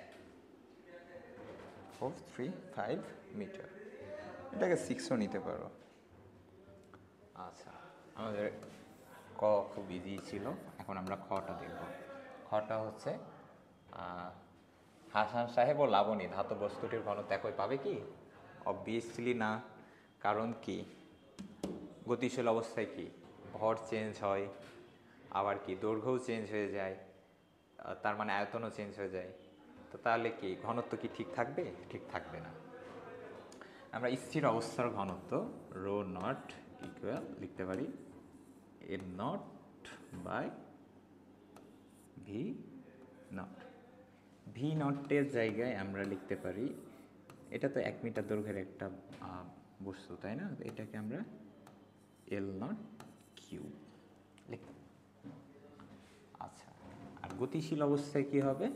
435 মিটার, এটাকে 6ও নিতে পারো। আচ্ছা, আমাদের ক খুব ইজি ছিল, এখন আমরা খটা দেখব। খটা হচ্ছে হাসান সাহেব ও লাবণী ধাতব বস্তুটির ঘনত্ব একই পাবে কি? অবভিয়াসলি না। কারণ কি, গতিশীল অবস্থায় কি ভর চেঞ্জ হয়, আবার কি দৈর্ঘ্যও চেঞ্জ হয়ে যায়, তার মানে আয়তনও চেঞ্জ হয়ে যায়। তো তাহলে কি ঘনত্ব কি ঠিক থাকবে? ঠিক থাকবে না। আমরা স্থির অবস্থার ঘনত্ব ρ0 ইকুয়াল লিখতে পারি m0/v0। v0 জায়গায় আমরা লিখতে পারি, এটা তো 1 মিটার দৈর্ঘ্যের একটা বস্তু, তাই না? এটাকে আমরা L0³ লিখব। আচ্ছা, আর গতিশীল অবস্থায় কি হবে?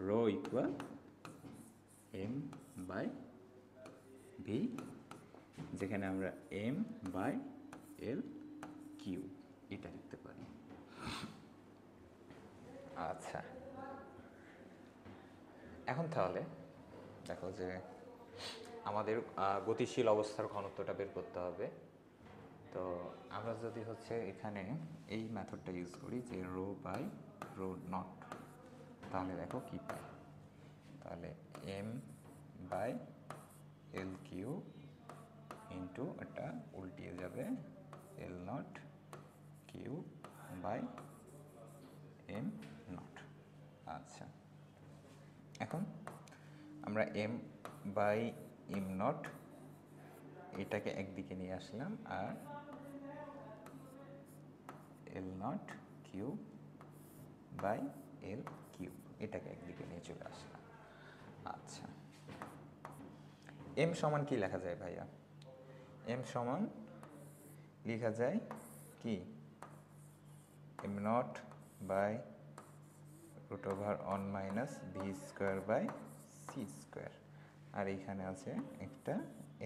ρ ইকুয়াল m/v, যেখানে আমরা m/L³ এটা লিখতে পারি। আচ্ছা, এখন তাহলে দেখো যে আমাদের গতিশীল অবস্থার ঘনত্বটা বের করতে হবে। তো আমরা যদি হচ্ছে এখানে এই মেথডটা ইউজ করি যে ρ/m রো নট, তাহলে দেখো কি পাই, তাহলে M by L Q into এটা উল্টিয়ে যাবে L naught Q by M naught. আচ্ছা, এখন আমরা এম বাই এম নট এটাকে একদিকে নিয়ে আসলাম, আর L naught Q by L Q এটাকে একদিকে নিয়ে চলে আসলাম। আচ্ছা, এম সমান কি লেখা যায় ভাইয়া? এম সমান লেখা যায় কি, M naught by root over one minus V square by C square, আর এইখানে আছে একটা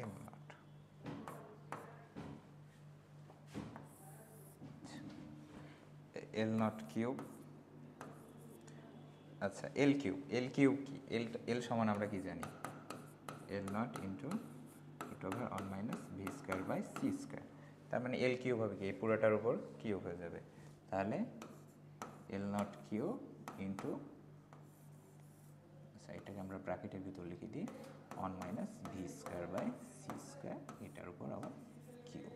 M naught. L naught cube, আচ্ছা এল কিউব, এল কিউব কি, এল সমান আমরা কি জানি, L naught into root over one minus V square by C square, তার মানে এল কিউব হবে কি, এই পুরোটার উপর কিউব হয়ে যাবে, তাহলে এল নট কিউব ইন্টু, আচ্ছা এটাকে আমরা ব্র্যাকেটের ভিতর লিখে দিই, one minus V square by C square, এটার উপর আবার কিউব।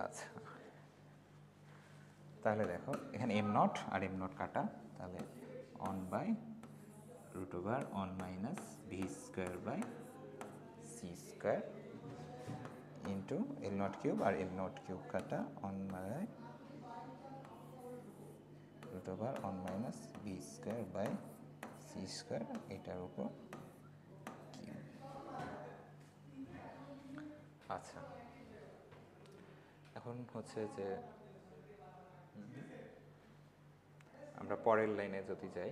আচ্ছা, তাহলে দেখো এখানে এম নট আর এম নট কাটা, তাহলে one by root over one minus V square by C square into L naught cube আর এল নট কিউব কাটা, one by root over one minus V square by C square, এটার উপর cube. আচ্ছা, এখন হচ্ছে যে আমরা পরের লাইনে যদি যাই,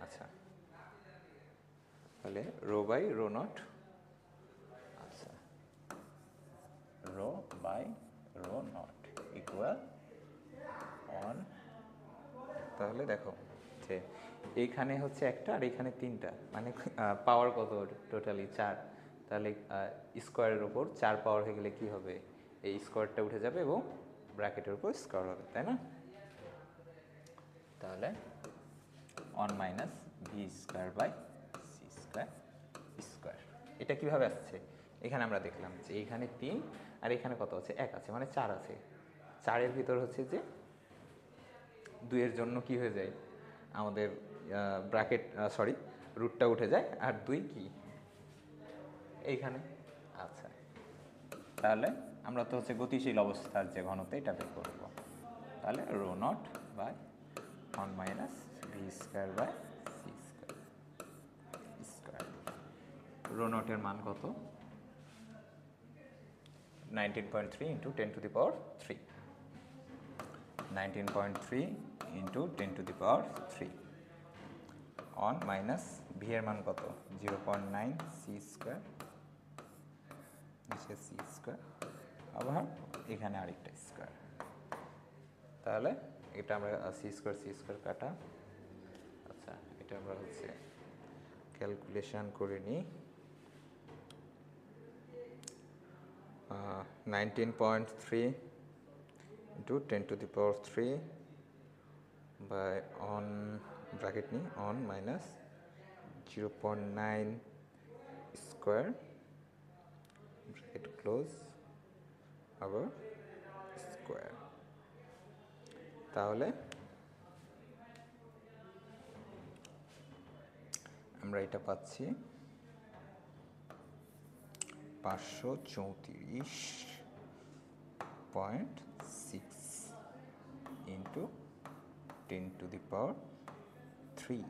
আচ্ছা তাহলে রো বাই রো নট, আচ্ছা rho by rho naught equal on, তাহলে দেখো যে এইখানে হচ্ছে একটা আর এইখানে তিনটা, মানে পাওয়ার কত টোটালি 4, তাহলে স্কোয়ারের উপর 4 পাওয়ার হয়ে গেলে কি হবে, এই স্কোয়ারটা উঠে যাবে এবং ব্র্যাকেটের উপর স্কোয়ার হবে, তাই না? তাহলে on minus V square by C square square, এটা কীভাবে আসছে, এখানে আমরা দেখলাম যে এইখানে 3 আর এখানে কত আছে, 1 আছে, মানে 4 আছে, 4-এর ভিতর হচ্ছে যে 2-এর জন্য কি হয়ে যায় আমাদের ব্র্যাকেট, সরি রুটটা উঠে যায়, আর 2 কি এইখানে। আচ্ছা, তাহলে আমরা তো হচ্ছে গতিশীল অবস্থার যে ঘনত্ব এটা বের করব, তাহলে rho naught by one minus V square by C square square, rho নটের মান কত, 19.3 into 10 to the power 3, 19.3 into 10 to the power 3 one minus V এর মান কত, 0.9 সি স্কোয়ার, নিচে সি স্কোয়ার, আবার এখানে আরেকটা স্কোয়ার, তাহলে এটা আমরা সি স্কোয়ার কাটা। আচ্ছা, এটা আমরা হচ্ছে ক্যালকুলেশন করে নিই, 19.3 into 10 to the power 3 by one bracket নিই one minus 0.9 square bracket close আবার স্কোয়ার, তাহলে আমরা এটা পাচ্ছি 534.6 ইন্টু 10 টু দি পাওয়ার 3,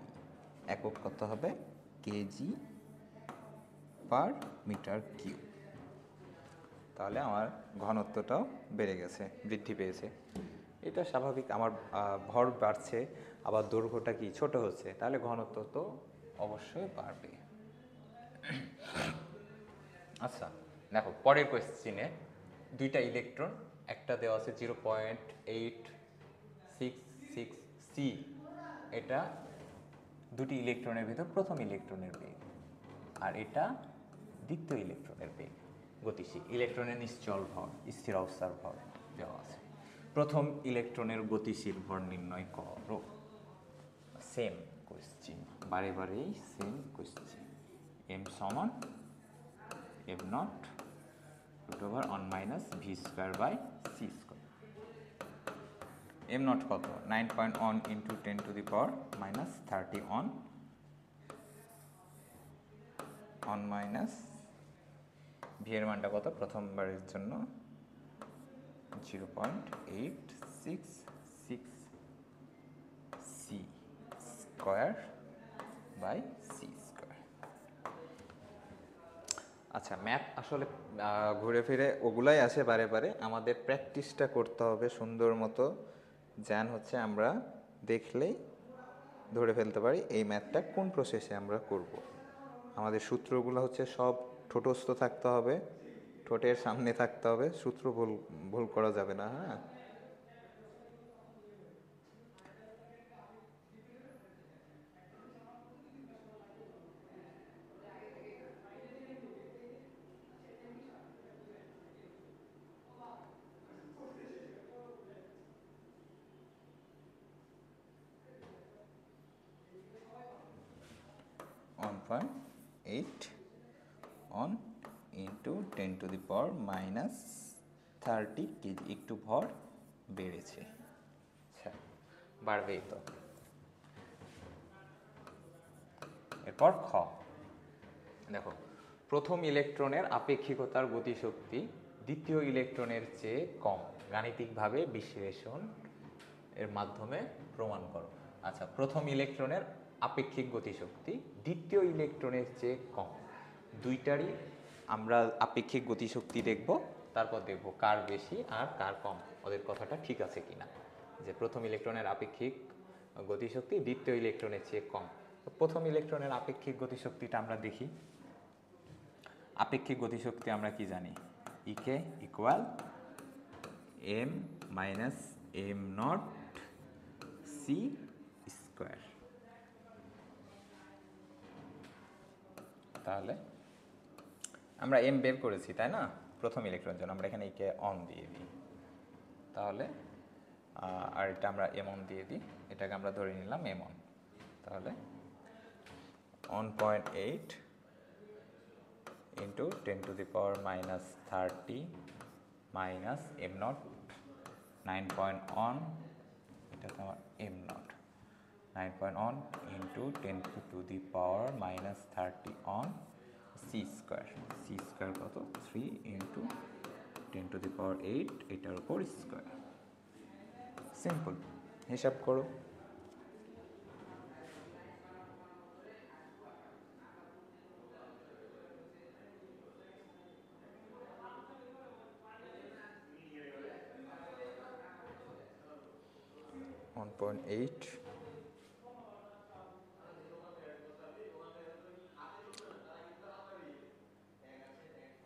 একক কত হবে, কেজি পার মিটার কিউব। তাহলে আমার ঘনত্বটাও বেড়ে গেছে, বৃদ্ধি পেয়েছে, এটা স্বাভাবিক, আমার ভর বাড়ছে আবার দৈর্ঘ্যটা কি ছোট হচ্ছে, তাহলে ঘনত্ব তো অবশ্যই বাড়বে। আচ্ছা দেখো পরের কোয়েশ্চিনে 2টা ইলেকট্রন, একটা দেওয়া আছে 0.866 সি, এটা 2টি ইলেকট্রনের ভিতর প্রথম ইলেকট্রনের বেগ, আর এটা দ্বিতীয় ইলেকট্রনের বেগ, গতিশীল ইলেকট্রনের নিশ্চল ভর, স্থির অবস্থার ভর দেওয়া আছে। প্রথম ইলেকট্রনের গতিশীল ভর নির্ণয় করো। সেম কোশ্চেন, বারে বারেই সেম কোশ্চেন। এম সমান m naught root over 1 minus V square by C square. M naught কত? 9.1 into 10 to the power minus 31 1 minus V এর মানটা কত প্রথমবারের জন্য 0.866 c square by C square. আচ্ছা, ম্যাথ আসলে ঘুরে ফিরে ওগুলাই আসে বারে বারে, আমাদের প্র্যাকটিসটা করতে হবে সুন্দর মতো, যেন হচ্ছে আমরা দেখলেই ধরে ফেলতে পারি এই ম্যাথটা কোন প্রসেসে আমরা করব। আমাদের সূত্রগুলো হচ্ছে সব ঠোঁটস্থ থাকতে হবে, ঠোঁটের সামনে থাকতে হবে, সূত্র ভুল করা যাবে না। হ্যাঁ, 1.8 on into 10 to the power minus 30 KG, একটু ভর বেড়েছে। আচ্ছা, বাড়বেই তো। এরপর খ দেখো, প্রথম ইলেকট্রনের আপেক্ষিকতার গতিশক্তি দ্বিতীয় ইলেকট্রনের চেয়ে কম, গাণিতিকভাবে বিশ্লেষণ এর মাধ্যমে প্রমাণ করো। আচ্ছা, প্রথম ইলেকট্রনের আপেক্ষিক গতিশক্তি দ্বিতীয় ইলেকট্রনের চেয়ে কম, দুইটারই আমরা আপেক্ষিক গতিশক্তি দেখব, তারপর দেখব কার বেশি আর কার কম, ওদের কথাটা ঠিক আছে কিনা। যে প্রথম ইলেকট্রনের আপেক্ষিক গতিশক্তি দ্বিতীয় ইলেকট্রনের চেয়ে কম। প্রথম ইলেকট্রনের আপেক্ষিক গতিশক্তিটা আমরা দেখি। আপেক্ষিক গতিশক্তি আমরা কি জানি? E K equal M minus M naught C square. তাহলে আমরা এম বের করেছি, তাই না? প্রথম ইলেকট্রনের জন্য আমরা এখানে ইকে অন দিয়ে দিই, তাহলে আর এটা আমরা এম অন দিয়ে দিই, এটাকে আমরা ধরে নিলাম এম অন। তাহলে 1.8 into 10 to the power minus 30 minus M naught 9.1, এটা তো আমার m naught 9.1 into 10 to the power minus 30 on c square. C square কত? 3 ইন্টু 10 টু দি পাওয়ার 8, এটার উপর স্কোয়ার। সিম্পল, হিসাব করো।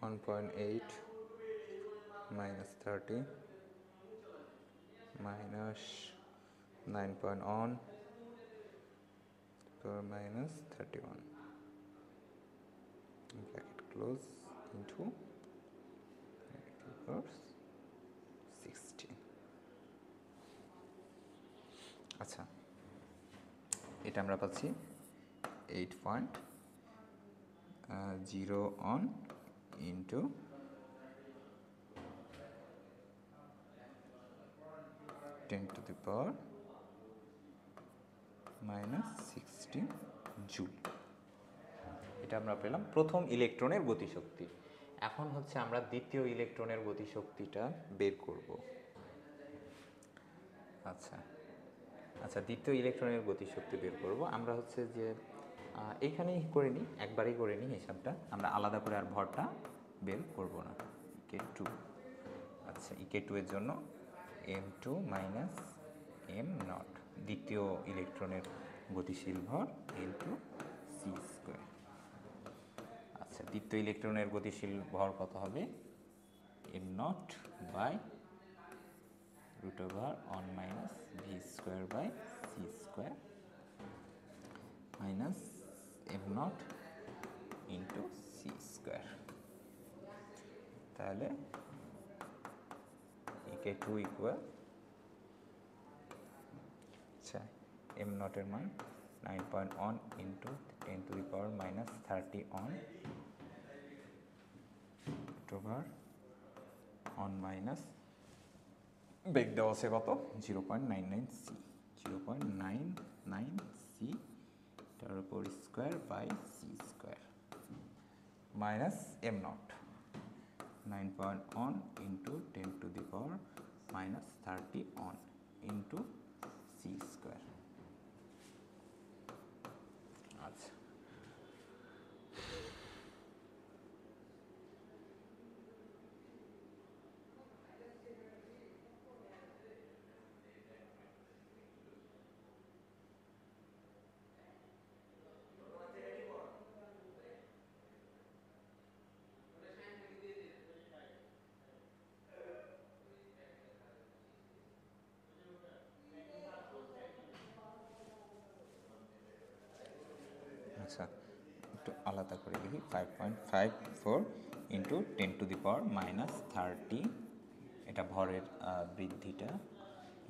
One point eight minus 30 minus 9.1 minus 31 bracket close into 16। আচ্ছা, এটা আমরা পাচ্ছি 8.01 into 10 to the power minus 16 joule. এটা আমরা পেলাম প্রথম ইলেকট্রনের গতিশক্তি। এখন হচ্ছে আমরা দ্বিতীয় ইলেকট্রনের গতিশক্তিটা বের করব। আচ্ছা আচ্ছা, দ্বিতীয় ইলেকট্রনের গতিশক্তি বের করব আমরা হচ্ছে যে এইখানেই করে নিই, একবারেই করে নিই হিসাবটা, আমরা আলাদা করে আর ভরটা বের করব না। ইকে টু, আচ্ছা ইকে টু এর জন্য m two minus M naught, দ্বিতীয় ইলেকট্রনের গতিশীল ভর ইন্টু সি স্কোয়ার। আচ্ছা, দ্বিতীয় ইলেকট্রনের গতিশীল ভর কত হবে? M naught by root over 1 minus V square by C square minus M naught into C square. তাহলে ইকে টু ইকুয়াল এম নটের মান 9.1 into 10⁻³ one over one minus বেগ দেওয়া আছে কত 0.99 সি 0.99 সি তার উপর square by C square minus M naught 9.1 into 10⁻³ one into C square. আচ্ছা আচ্ছা একটু আলাদা করে লিখি 5.54 ইন্টু 10⁻³ এটা ভরের বৃদ্ধিটা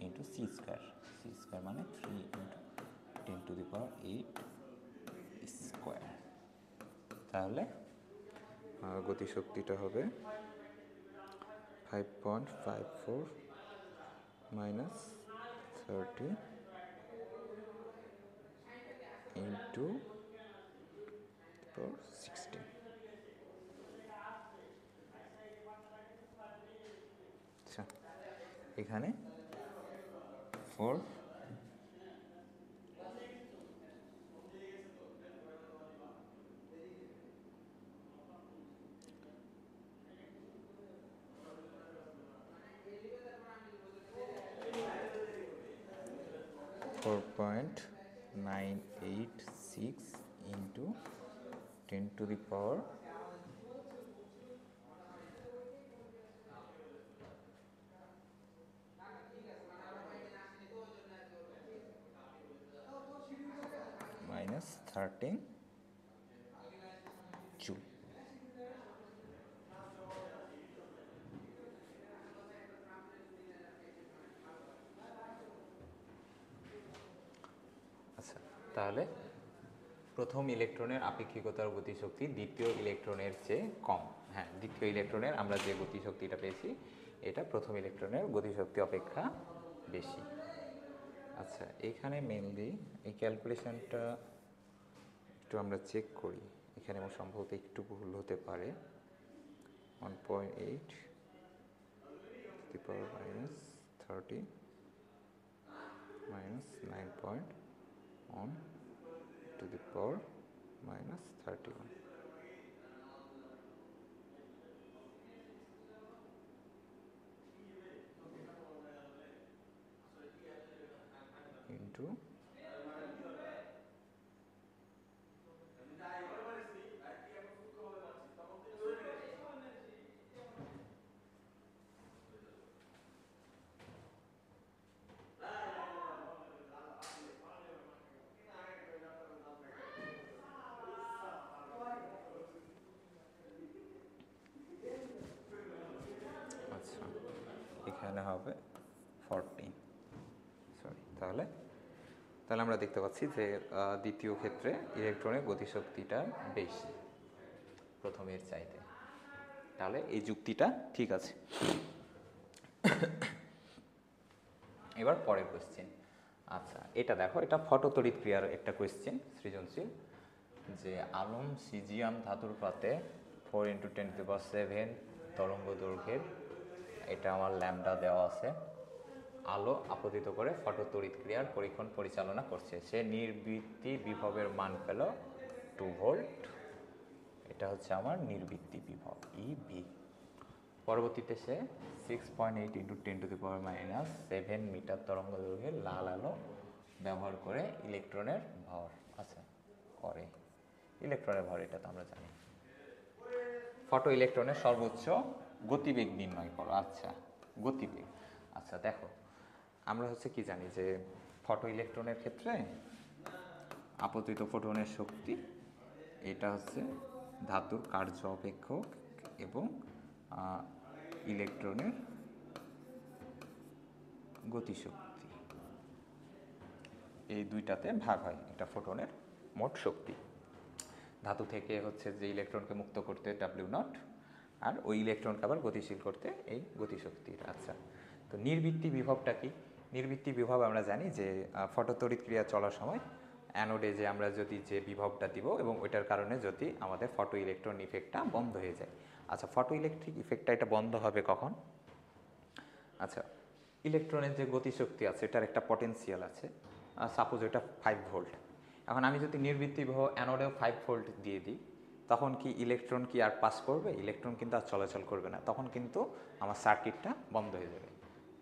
ইন্টু সি স্কোয়ার মানে 3 ইন্টু 10⁸ স্কোয়ার। তাহলে গতিশক্তিটা হবে 5.54 মাইনাস 30 ইন্টু 16। আচ্ছা এখানে 4 4.986 ইন্টু 10⁻³ মাইনাস 13 জুল। আচ্ছা তাহলে প্রথম ইলেকট্রনের আপেক্ষিকতার গতিশক্তি দ্বিতীয় ইলেকট্রনের চেয়ে কম। হ্যাঁ, দ্বিতীয় ইলেকট্রনের আমরা যে গতিশক্তিটা পেয়েছি এটা প্রথম ইলেকট্রনের গতিশক্তি অপেক্ষা বেশি। আচ্ছা এখানে মেনলি এই ক্যালকুলেশনটা একটু আমরা চেক করি, এখানে সম্ভবত একটু ভুল হতে পারে। 1.8 to the power minus 30 minus 9.1 to the power minus 31 into আচ্ছা এখানে হবে 14। সরি, তাহলে আমরা দেখতে পাচ্ছি যে দ্বিতীয় ক্ষেত্রে ইলেকট্রনের গতিশক্তিটা বেশি প্রথমের চাইতে। তাহলে এই যুক্তিটা ঠিক আছে। এবার পরের কোয়েশ্চেন। আচ্ছা এটা দেখো, এটা ফটোতড়িৎ ক্রিয়ার একটা কোয়েশ্চেন, সৃজনশীল। যে আলম সিজিয়াম ধাতুর পাতে 4 × 10⁷ তরঙ্গ দৈর্ঘ্যের, এটা আমার ল্যামডা দেওয়া আছে, আলো আপতিত করে ফটোতড়িৎ ক্রিয়ার পরীক্ষণ পরিচালনা করছে। সে নির্বৃত্তি বিভবের মান পেল 2 ভোল্ট। এটা হচ্ছে আমার নির্বৃত্তি বিভব ইবি। পরবর্তীতে সে 6.8 × 10⁻⁷ মিটার তরঙ্গ দৈর্ঘ্যের লাল আলো ব্যবহার করে ইলেকট্রনের ভর, আচ্ছা করে ইলেকট্রনের ভর, এটা তো আমরা জানি। ফটো ইলেকট্রনের সর্বোচ্চ গতিবেগ নির্ণয় করো। আচ্ছা গতিবেগ, আচ্ছা দেখো আমরা হচ্ছে কি জানি যে ফটো ইলেকট্রনের ক্ষেত্রে আপতিত ফোটনের শক্তি এটা হচ্ছে ধাতুর কার্য অপেক্ষক এবং ইলেকট্রনের গতিশক্তি। এই দুইটাতে ভাগ হয়, এটা ফোটনের মোট শক্তি। ধাতু থেকে হচ্ছে যে ইলেকট্রনকে মুক্ত করতে ডাব্লিউ নট, আর ওই ইলেকট্রনকে আবার গতিশীল করতে এই গতিশক্তির। আচ্ছা, তো নির্বৃত্তি বিভবটা কি? নির্বৃত্তি বিভব আমরা জানি যে ফটোতড়িৎ ক্রিয়া চলার সময় অ্যানোডে যে আমরা যদি যে বিভবটা দিব এবং ওইটার কারণে যদি আমাদের ফটো ইলেকট্রন ইফেক্টটা বন্ধ হয়ে যায়। আচ্ছা, ফটো ইলেকট্রিক ইফেক্টটা এটা বন্ধ হবে কখন? আচ্ছা, ইলেকট্রনের যে গতিশক্তি আছে এটার একটা পটেনশিয়াল আছে, সাপোজ এটা 5 ভোল্ট। এখন আমি যদি নির্বৃত্তি বিভব অ্যানোডেও 5 ভোল্ট দিয়ে দিই, তখন কি ইলেকট্রন কি আর পাস করবে? ইলেকট্রন কিন্তু আর চলাচল করবে না, তখন কিন্তু আমার সার্কিটটা বন্ধ হয়ে যাবে।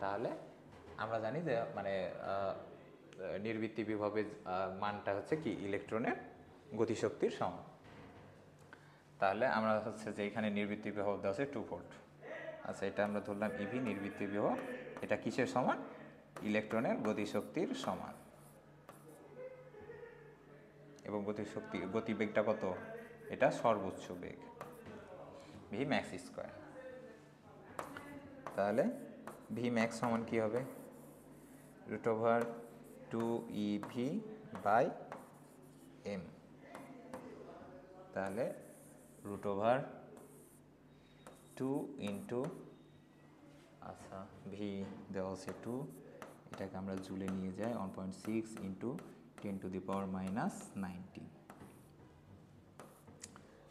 তাহলে আমরা জানি যে মানে নির্বৃত্তি বিভবের মানটা হচ্ছে কি ইলেকট্রনের গতিশক্তির সমান। তাহলে আমরা হচ্ছে যে এখানে নির্বৃত্তি বিভব দেওয়া আছে 2 ভোল্ট। আচ্ছা, এটা আমরা ধরলাম ইভি নির্বৃত্তি বিভব। এটা কিসের সমান? ইলেকট্রনের গতিশক্তির সমান। এবং গতিবেগটা কত? এটা সর্বোচ্চ বেগ, ভি ম্যাক্স স্কোয়ার। তাহলে ভি ম্যাক্স সমান কি হবে? √2EV/m। তাহলে √2 ইন্টু, আচ্ছা ভি দেওয়া আছে 2, এটাকে আমরা জুলে নিয়ে যাই 1.6 ইন্টু 10⁻⁻19।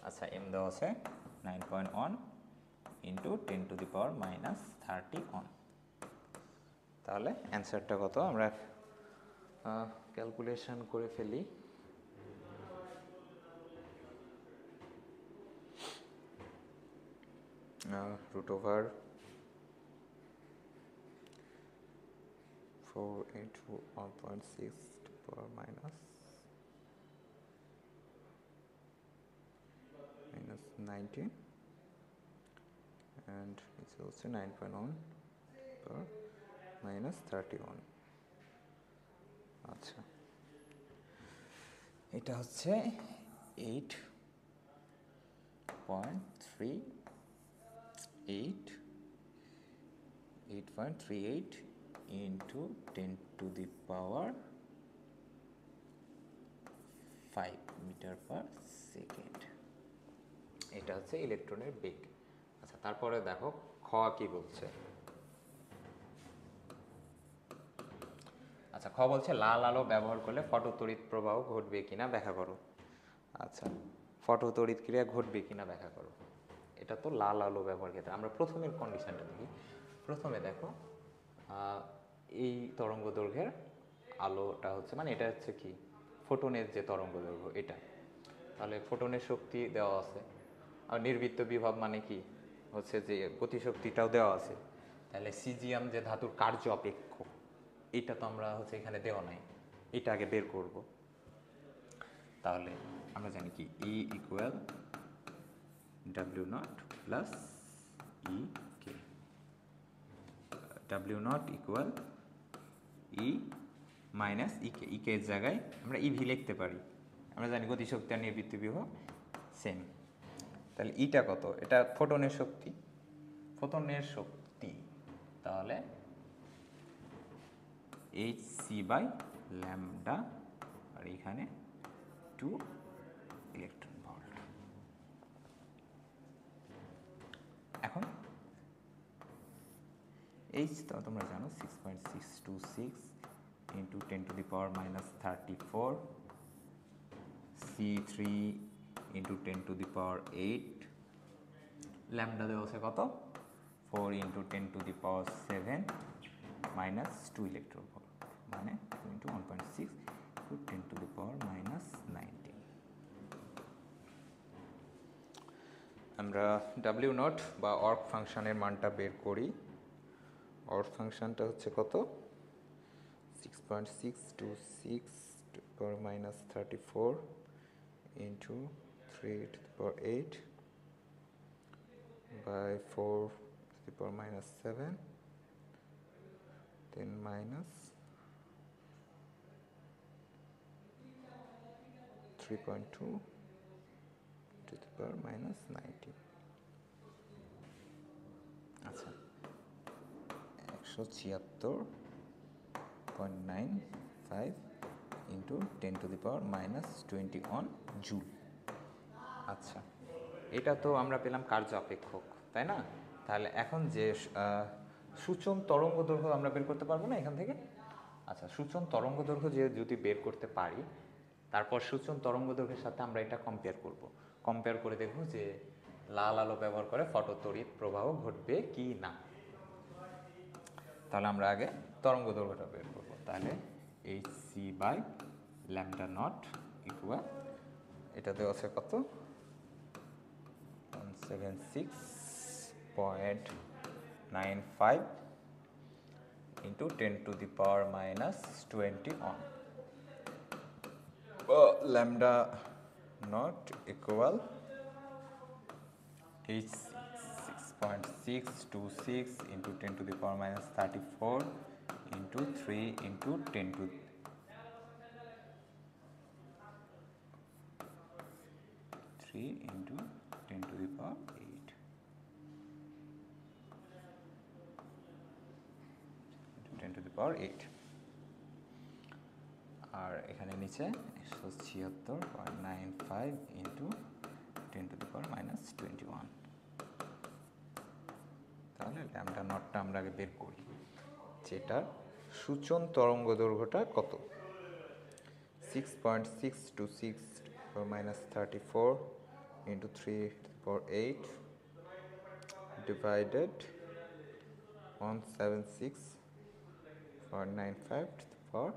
আচ্ছা, এম দেওয়া আছে 9.1 ইন্টু 10⁻⁻31। তাহলে অ্যান্সারটা কত? আমরা ক্যালকুলেশন করে ফেলি। √4 into 1.6 -19 and it's also 9.1 -31। আচ্ছা, এটা হচ্ছে 8.38 ইন্টু 10⁵ মিটার/সেকেন্ড। এটা হচ্ছে ইলেকট্রনের বেগ। আচ্ছা, তারপরে দেখো খ কি বলছে। আচ্ছা, খ বলছে লাল আলো ব্যবহার করলে ফটোতড়িৎ প্রবাহ ঘটবে কিনা ব্যাখ্যা করো। আচ্ছা, ফটোতড়িৎ ক্রিয়া ঘটবে কিনা ব্যাখ্যা করো। এটা তো লাল আলো ব্যবহার ক্ষেত্রে। আমরা প্রথমের কন্ডিশনটা দেখি। প্রথমে দেখো এই তরঙ্গ দৈর্ঘ্যের আলোটা হচ্ছে মানে এটা হচ্ছে কি ফোটনের যে তরঙ্গ দৈর্ঘ্য এটা। তাহলে ফোটনের শক্তি দেওয়া আছে, আর নির্বৃত্ত বিভব মানে কি হচ্ছে যে গতিশক্তিটাও দেওয়া আছে। তাহলে সিজিয়াম যে ধাতুর কার্য অপেক্ষ, এটা তো আমরা হচ্ছে এখানে দেওয়া নাই, এটা আগে বের করব। তাহলে আমরা জানি কি E equal W0 plus EK। W0 equal E minus EK। EK এর জায়গায় আমরা EV লিখতে পারি। আমরা জানি গতিশক্তি আর নির্বৃত্তি বিভব সেম। তাহলে ইটা কত? এটা ফোটনের শক্তি, ফোটনের শক্তি। তাহলে hc/λ, আর এখানে 2 ইলেকট্রন ভোল্ট। এখন h তো তোমরা জানো 6.626 ইন্টু 10⁻⁻34, c3 ইন্টু 10⁸, ল্যামডা দেওয়া আছে কত? 4 ইন্টু 10⁷ মাইনাস 2 ইলেকট্রন ভোল্ট, মানে 2 ইন্টু 1.6 টু 10⁻⁻19। আমরা W0 বা অর্ক ফাংশনের মানটা বের করি। অর্ক ফাংশনটা হচ্ছে কত? 6.626 ইন্টু 3⁸ by 4⁻⁷, then minus 3.2 10⁻⁻19। আচ্ছা, 176.95 ইন্টু 10⁻⁻21 জুল। আচ্ছা, এটা তো আমরা পেলাম কার্য অপেক্ষক, তাই না? তাহলে এখন যে সূচন তরঙ্গ দৈর্ঘ্য আমরা বের করতে পারবো না এখান থেকে? আচ্ছা, সূচন তরঙ্গ দৈর্ঘ্য যদি বের করতে পারি, তারপর সূচন তরঙ্গ দৈর্ঘ্যের সাথে আমরা এটা কম্পেয়ার করে দেখব যে লাল আলো ব্যবহার করে ফটোতড়িৎ প্রবাহ ঘটবে কি না। তাহলে আমরা আগে তরঙ্গ দৈর্ঘ্যটা বের করব। তাহলে hc/λ0 ইকুয়াল, এটা দেওয়া আছে কত, 176.95 into 10⁻⁻21, lambda not equal h 6.626 into 10⁻⁻34 into 3 into 10 to 3 into 10 to the power 8 into 10 to the power 8, আর এখানে নিচে 176.95 into 10 to the power -21। তাহলে ল্যামডা নটটা আমরা আগে বের করি, যেটার সূচন তরঙ্গ দৈর্ঘ্যটা কত, 6.626 -34 into 3 to the power 8 divided 176.95 to the power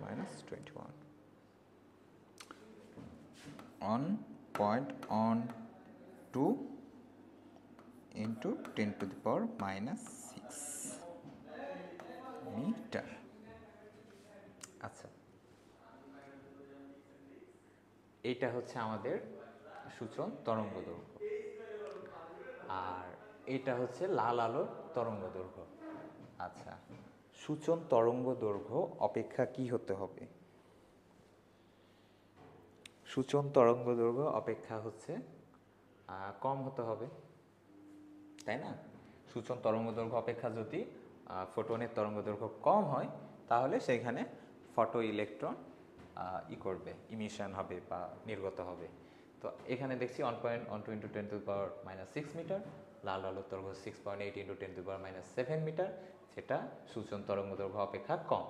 -21 on 0.2 into 10 to the power -6 metre. আচ্ছা, এইটা হচ্ছে আমাদের সূচন তরঙ্গ দৈর্ঘ্য, আর এটা হচ্ছে লাল আলোর তরঙ্গ দৈর্ঘ্য। আচ্ছা, সূচন তরঙ্গ দৈর্ঘ্য অপেক্ষা কি হতে হবে? সূচন তরঙ্গ দৈর্ঘ্য অপেক্ষা হচ্ছে কম হতে হবে, তাই না? সূচন তরঙ্গ দৈর্ঘ্য অপেক্ষা যদি ফোটনের তরঙ্গ দৈর্ঘ্য কম হয়, তাহলে সেখানে ফটো ইলেকট্রন করবে, ইমিশন হবে বা নির্গত হবে। তো এখানে দেখছি 1.12 into 10 to the power -6 metre, লাল আলোর দৈর্ঘ্য 6.8 into 10 to the power -7 metre, সেটা সূচন তরঙ্গ দৈর্ঘ্য অপেক্ষা কম।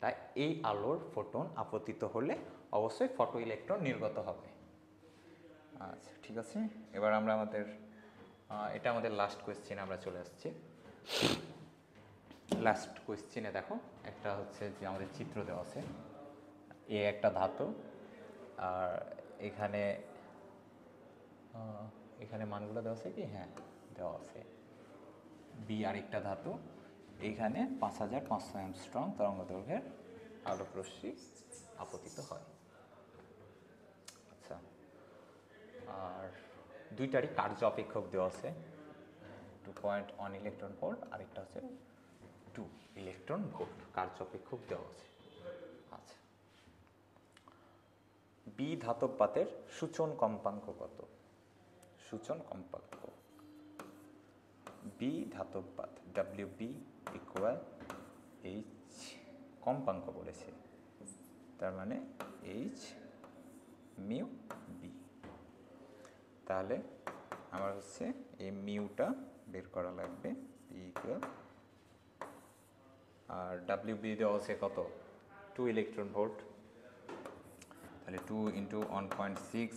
তাই এই আলোর ফোটন আপতিত হলে অবশ্যই ফটো ইলেকট্রন নির্গত হবে। আচ্ছা, ঠিক আছে, এবার আমরা এটা আমাদের লাস্ট কোয়েশ্চেন আমরা চলে আসছি। লাস্ট কোয়েশ্চেনে দেখো, একটা হচ্ছে যে আমাদের চিত্র দেওয়া আছে, এ একটা ধাতু, আর এখানে মানগুলো দেওয়া আছে কি, হ্যাঁ দেওয়া আছে, বি আরেকটা ধাতু, এইখানে 5500 অ্যাংস্ট্রম তরঙ্গ দৈর্ঘ্যের আলোক রশ্মি আপতিত হয়। আচ্ছা, আর দুইটারই কার্য অপেক্ষক দেওয়া আছে, 2.1 ইলেকট্রন ভোল্ট, আরেকটা হচ্ছে 2 ইলেকট্রন ভোল্ট, কার্য অপেক্ষক দেওয়া আছে। আচ্ছা, বি ধাতব পাতের সূচন কম্পাঙ্ক কত? সূচন কম্পাঙ্ক বি ধাতব পাত, WB ইকুয়াল H, কম্পাঙ্ক বলেছে, তার মানে H মিউ বি। তাহলে আমার হচ্ছে এই মিউটা বের করা লাগবে, বি ইকুয়াল, আর WB দেওয়া আছে কত, 2 ইলেকট্রন ভোল্ট, তাহলে 2 into 1.6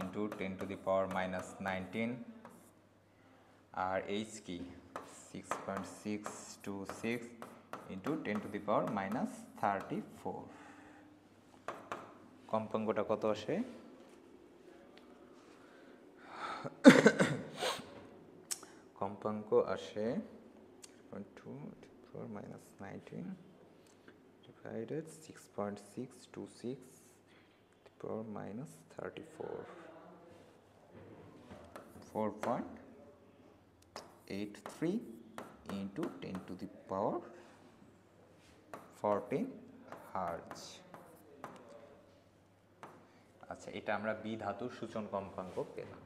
into 10 to the power -19, আর এইচ কি 6.626 ইন্টু 10 টু দি পাওয়ার -34, কম্পাঙ্কটা কত আসে, কম্পাঙ্ক আসে 2 -19 divided 6.626 power -34, 4.83 into 10 to the power 14 hertz. আচ্ছা, এটা আমরা বি ধাতুর সূচন কম্পাঙ্ক পেলাম।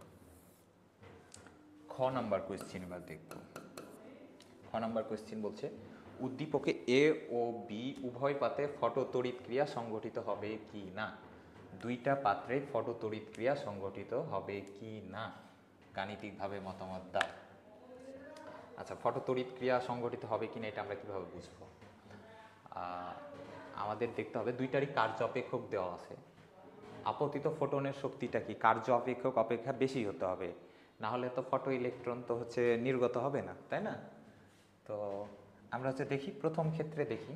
খ নাম্বার কোয়েশ্চেন এবার দেখব। খ নাম্বার কোয়েশ্চেন বলছে, উদ্দীপকে এ ও বি উভয় পাতে ফটোতড়িৎ ক্রিয়া সংঘটিত হবে কি না, দুইটা পাত্রে ফটোতড়িৎ ক্রিয়া সংঘটিত হবে কি না, গাণিতিকভাবে মতামত দাও। আচ্ছা, ফটোতড়িৎ ক্রিয়া সংঘটিত হবে কিনা এটা আমরা কিভাবে বুঝবো? আমাদের দেখতে হবে দুইটারই কার্য অপেক্ষক দেওয়া আছে। আপতিত ফোটনের শক্তিটা কি কার্য অপেক্ষক অপেক্ষা বেশি হতে হবে, না হলে তো ফটো ইলেকট্রন তো হচ্ছে নির্গত হবে না, তাই না? তো আমরা হচ্ছে দেখি প্রথম ক্ষেত্রে দেখি,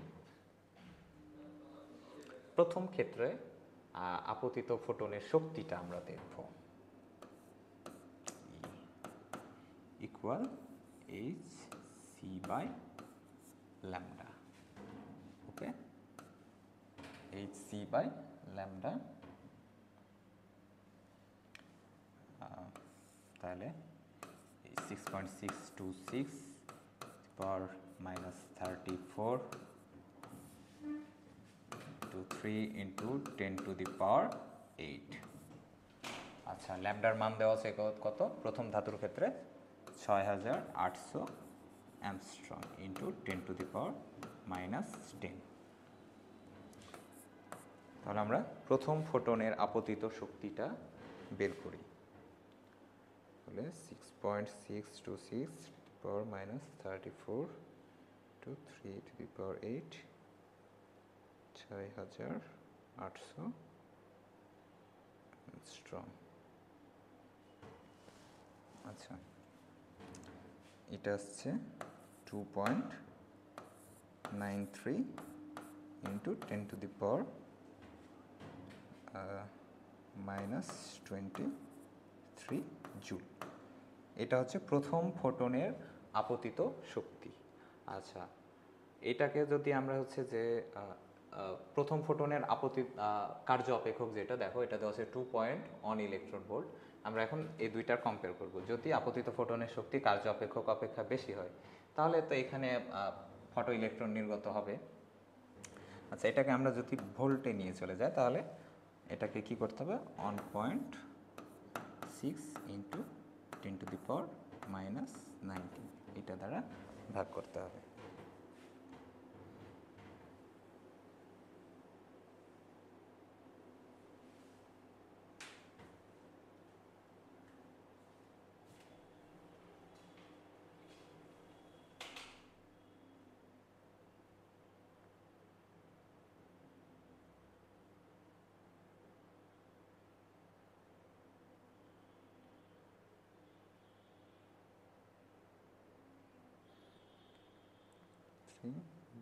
প্রথম ক্ষেত্রে আপতিত ফোটনের শক্তিটা আমরা দেখব equal h c by lambda. Okay, h c by lambda. তাহলে 6.626 power minus 34 to 3 into 10 to the power 8। আচ্ছা, ল্যামডার মান দেওয়া আছে কত? প্রথম ধাতুর ক্ষেত্রে 6800 Armstrong into 10 to the power minus 10। তাহলে আমরা প্রথম ফোটনের আপতিত শক্তিটা বের করি। তাহলে 6.626 power minus 34 to 3 to the power 8, 6800 strong. আচ্ছা, এটা আসছে 2.93 into 10 to the power minus 23 joule. এটা হচ্ছে প্রথম ফোটনের আপতিত শক্তি। আচ্ছা, এটাকে যদি আমরা হচ্ছে যে প্রথম ফোটনের কার্য অপেক্ষক যেটা দেখো, এটা দেওয়া আছে 2.1 ইলেকট্রন ভোল্ট। আমরা এখন এই দুইটার কম্পেয়ার করব। যদি আপতিত ফোটনের শক্তি কার্য অপেক্ষক অপেক্ষা বেশি হয়, তাহলে তো এখানে ফটো ইলেকট্রন নির্গত হবে। আচ্ছা, এটাকে আমরা যদি ভোল্টে নিয়ে চলে যাই, তাহলে এটাকে কি করতে হবে? 1.6 into 10 to the power minus 19 এটা দ্বারা ভাগ করতে হবে।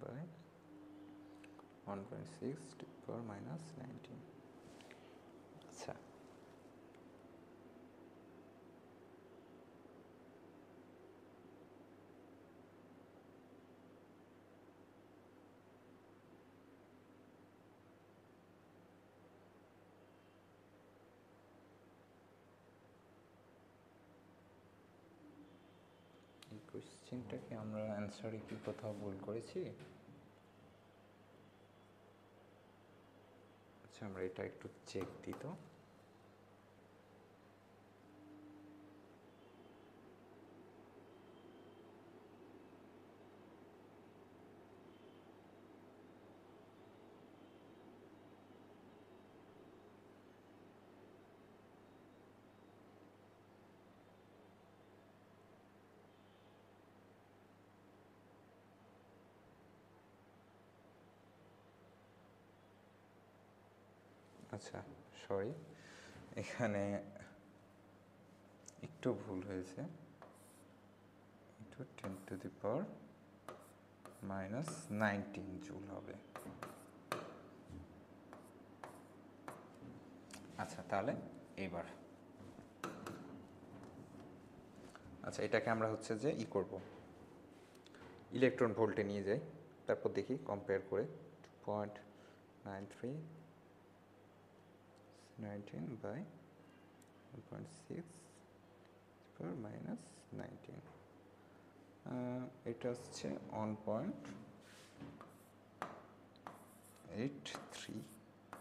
by 1.6 to the power minus 19। আচ্ছা, এই কোশ্চেনটাকে আমরা অ্যান্সারে কি কোথাও ভুল করেছি? আচ্ছা, আমরা এটা একটু চেক দিই তো। আচ্ছা, সরি, এখানে একটু ভুল হয়েছে। একটু 10 to the power minus 19 joule হবে। আচ্ছা, তাহলে এবার আচ্ছা, এটাকে আমরা হচ্ছে যে করব, ইলেকট্রন ভোল্টে নিয়ে যাই, তারপর দেখি কম্পেয়ার করে 2.93 19 বাই 1.6 পাওয়ার মাইনাস 19, এটা হচ্ছে 1.83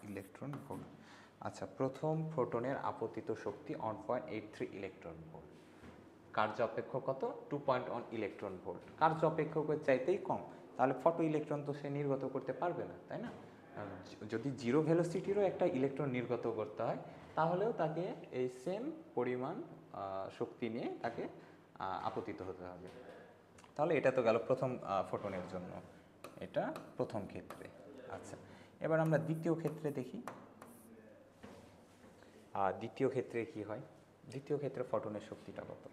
ইলেকট্রন ভোল্ট। আচ্ছা, প্রথম ফোটনের আপতিত শক্তি 1.83 ইলেকট্রন ভোল্ট, কার্য অপেক্ষক কত? 2.1 ইলেকট্রন ভোল্ট। কার্য অপেক্ষকের চাইতেই কম, তাহলে ফটো ইলেকট্রন তো সে নির্গত করতে পারবে না, তাই না? যদি জিরো ভেলোসিটিরও একটা ইলেকট্রন নির্গত করতে হয়, তাহলেও তাকে এই সেম পরিমাণ শক্তি নিয়ে তাকে আপতিত হতে হবে। তাহলে এটা তো গেল প্রথম ফোটনের জন্য, এটা প্রথম ক্ষেত্রে। আচ্ছা, এবার আমরা দ্বিতীয় ক্ষেত্রে দেখি। দ্বিতীয় ক্ষেত্রে কি হয়? দ্বিতীয় ক্ষেত্রে ফটনের শক্তিটা কত?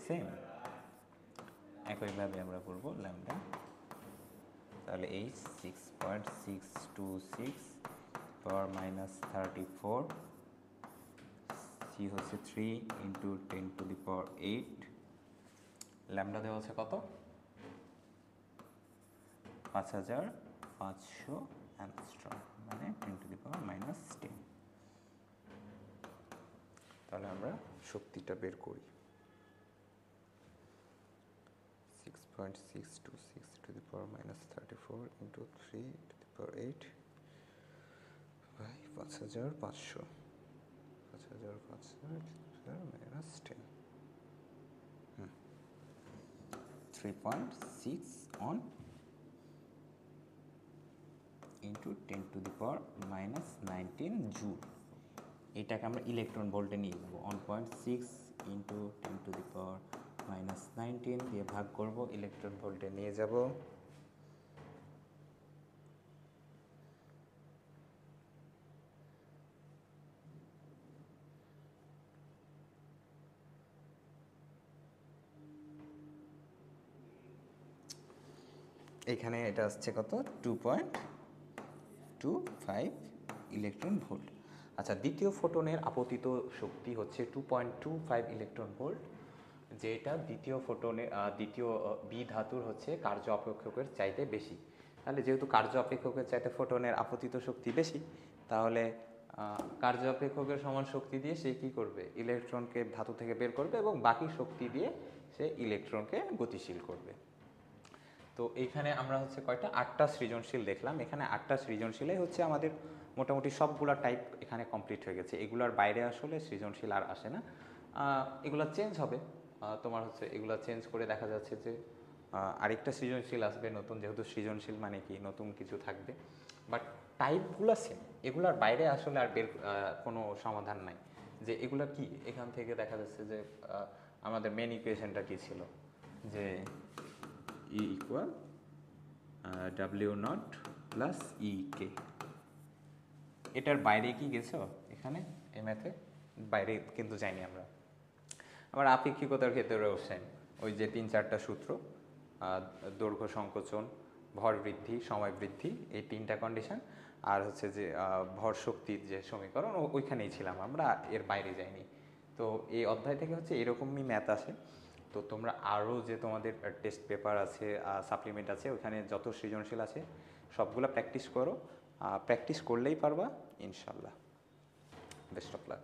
সেম, একইভাবে আমরা বলবো ল্যামডা। তাহলে এই 6.626 পাওয়ার -34, সি হচ্ছে 3 ইন্টু 10⁸, ল্যামডা দেওয়া হচ্ছে কত? 5500 অ্যাংস্ট্রম, মানে 10⁻⁻10। তাহলে আমরা শক্তিটা বের করি। 6.626 ⁻34 into 3⁸ by 5500, 5500 -10, 3.6 on into 10⁻⁻19 joule. এটাকে আমরা ইলেকট্রন ভোল্টে নিয়ে যাবো। 1.6 ইন্টু 10⁻⁻19 দিয়ে ভাগ করব, ইলেকট্রন ভোল্টে নিয়ে যাব। এখানে এটা আসছে কত? 2.25 ইলেকট্রন ভোল্ট। আচ্ছা, দ্বিতীয় ফোটনের আপতিত শক্তি হচ্ছে 2.25 ইলেকট্রন ভোল্ট, যেটা দ্বিতীয় ফোটনে দ্বিতীয় বি ধাতুর হচ্ছে কার্য অপেক্ষকের চাইতে বেশি। তাহলে যেহেতু কার্য অপেক্ষকের চাইতে ফোটনের আপতিত শক্তি বেশি, তাহলে কার্য অপেক্ষকের সমান শক্তি দিয়ে সে কী করবে? ইলেকট্রনকে ধাতু থেকে বের করবে এবং বাকি শক্তি দিয়ে সে ইলেকট্রনকে গতিশীল করবে। তো এইখানে আমরা হচ্ছে কয়টা? 8টা সৃজনশীল দেখলাম। এখানে 8টা সৃজনশীলে হচ্ছে আমাদের মোটামুটি সবগুলা টাইপ এখানে কমপ্লিট হয়ে গেছে। এগুলার বাইরে আসলে সৃজনশীল আর আসে না। এগুলা চেঞ্জ হবে, তোমার হচ্ছে এগুলা চেঞ্জ করে দেখা যাচ্ছে যে আরেকটা সৃজনশীল আসবে নতুন, যেহেতু সৃজনশীল মানে কি নতুন কিছু থাকবে, বাট টাইপগুলো সেম। এগুলার বাইরে আসলে আর বের কোনো সমাধান নাই যে এগুলা কি। এখান থেকে দেখা যাচ্ছে যে আমাদের মেন ইকুয়েশনটা কি ছিল, যে E equal W0 plus EK। এটার বাইরে কি গেছো এখানে এই ম্যাথে? বাইরে কিন্তু যাইনি আমরা। আবার আপেক্ষিকতার ক্ষেত্রেও সেম, ওই যে 3-4টা সূত্র, দৈর্ঘ্য সংকোচন, ভর বৃদ্ধি, সময় বৃদ্ধি, এই 3টা কন্ডিশন, আর হচ্ছে যে ভর শক্তির যে সমীকরণ, ওইখানেই ছিলাম আমরা, এর বাইরে যাইনি। তো এই অধ্যায় থেকে হচ্ছে এরকমই ম্যাথ আসে। তো তোমরা আরও যে তোমাদের টেস্ট পেপার আছে, সাপ্লিমেন্ট আছে, ওখানে যত সৃজনশীল আছে সবগুলো প্র্যাকটিস করো। প্র্যাকটিস করলেই পারবা ইনশাল্লাহ। Best of luck.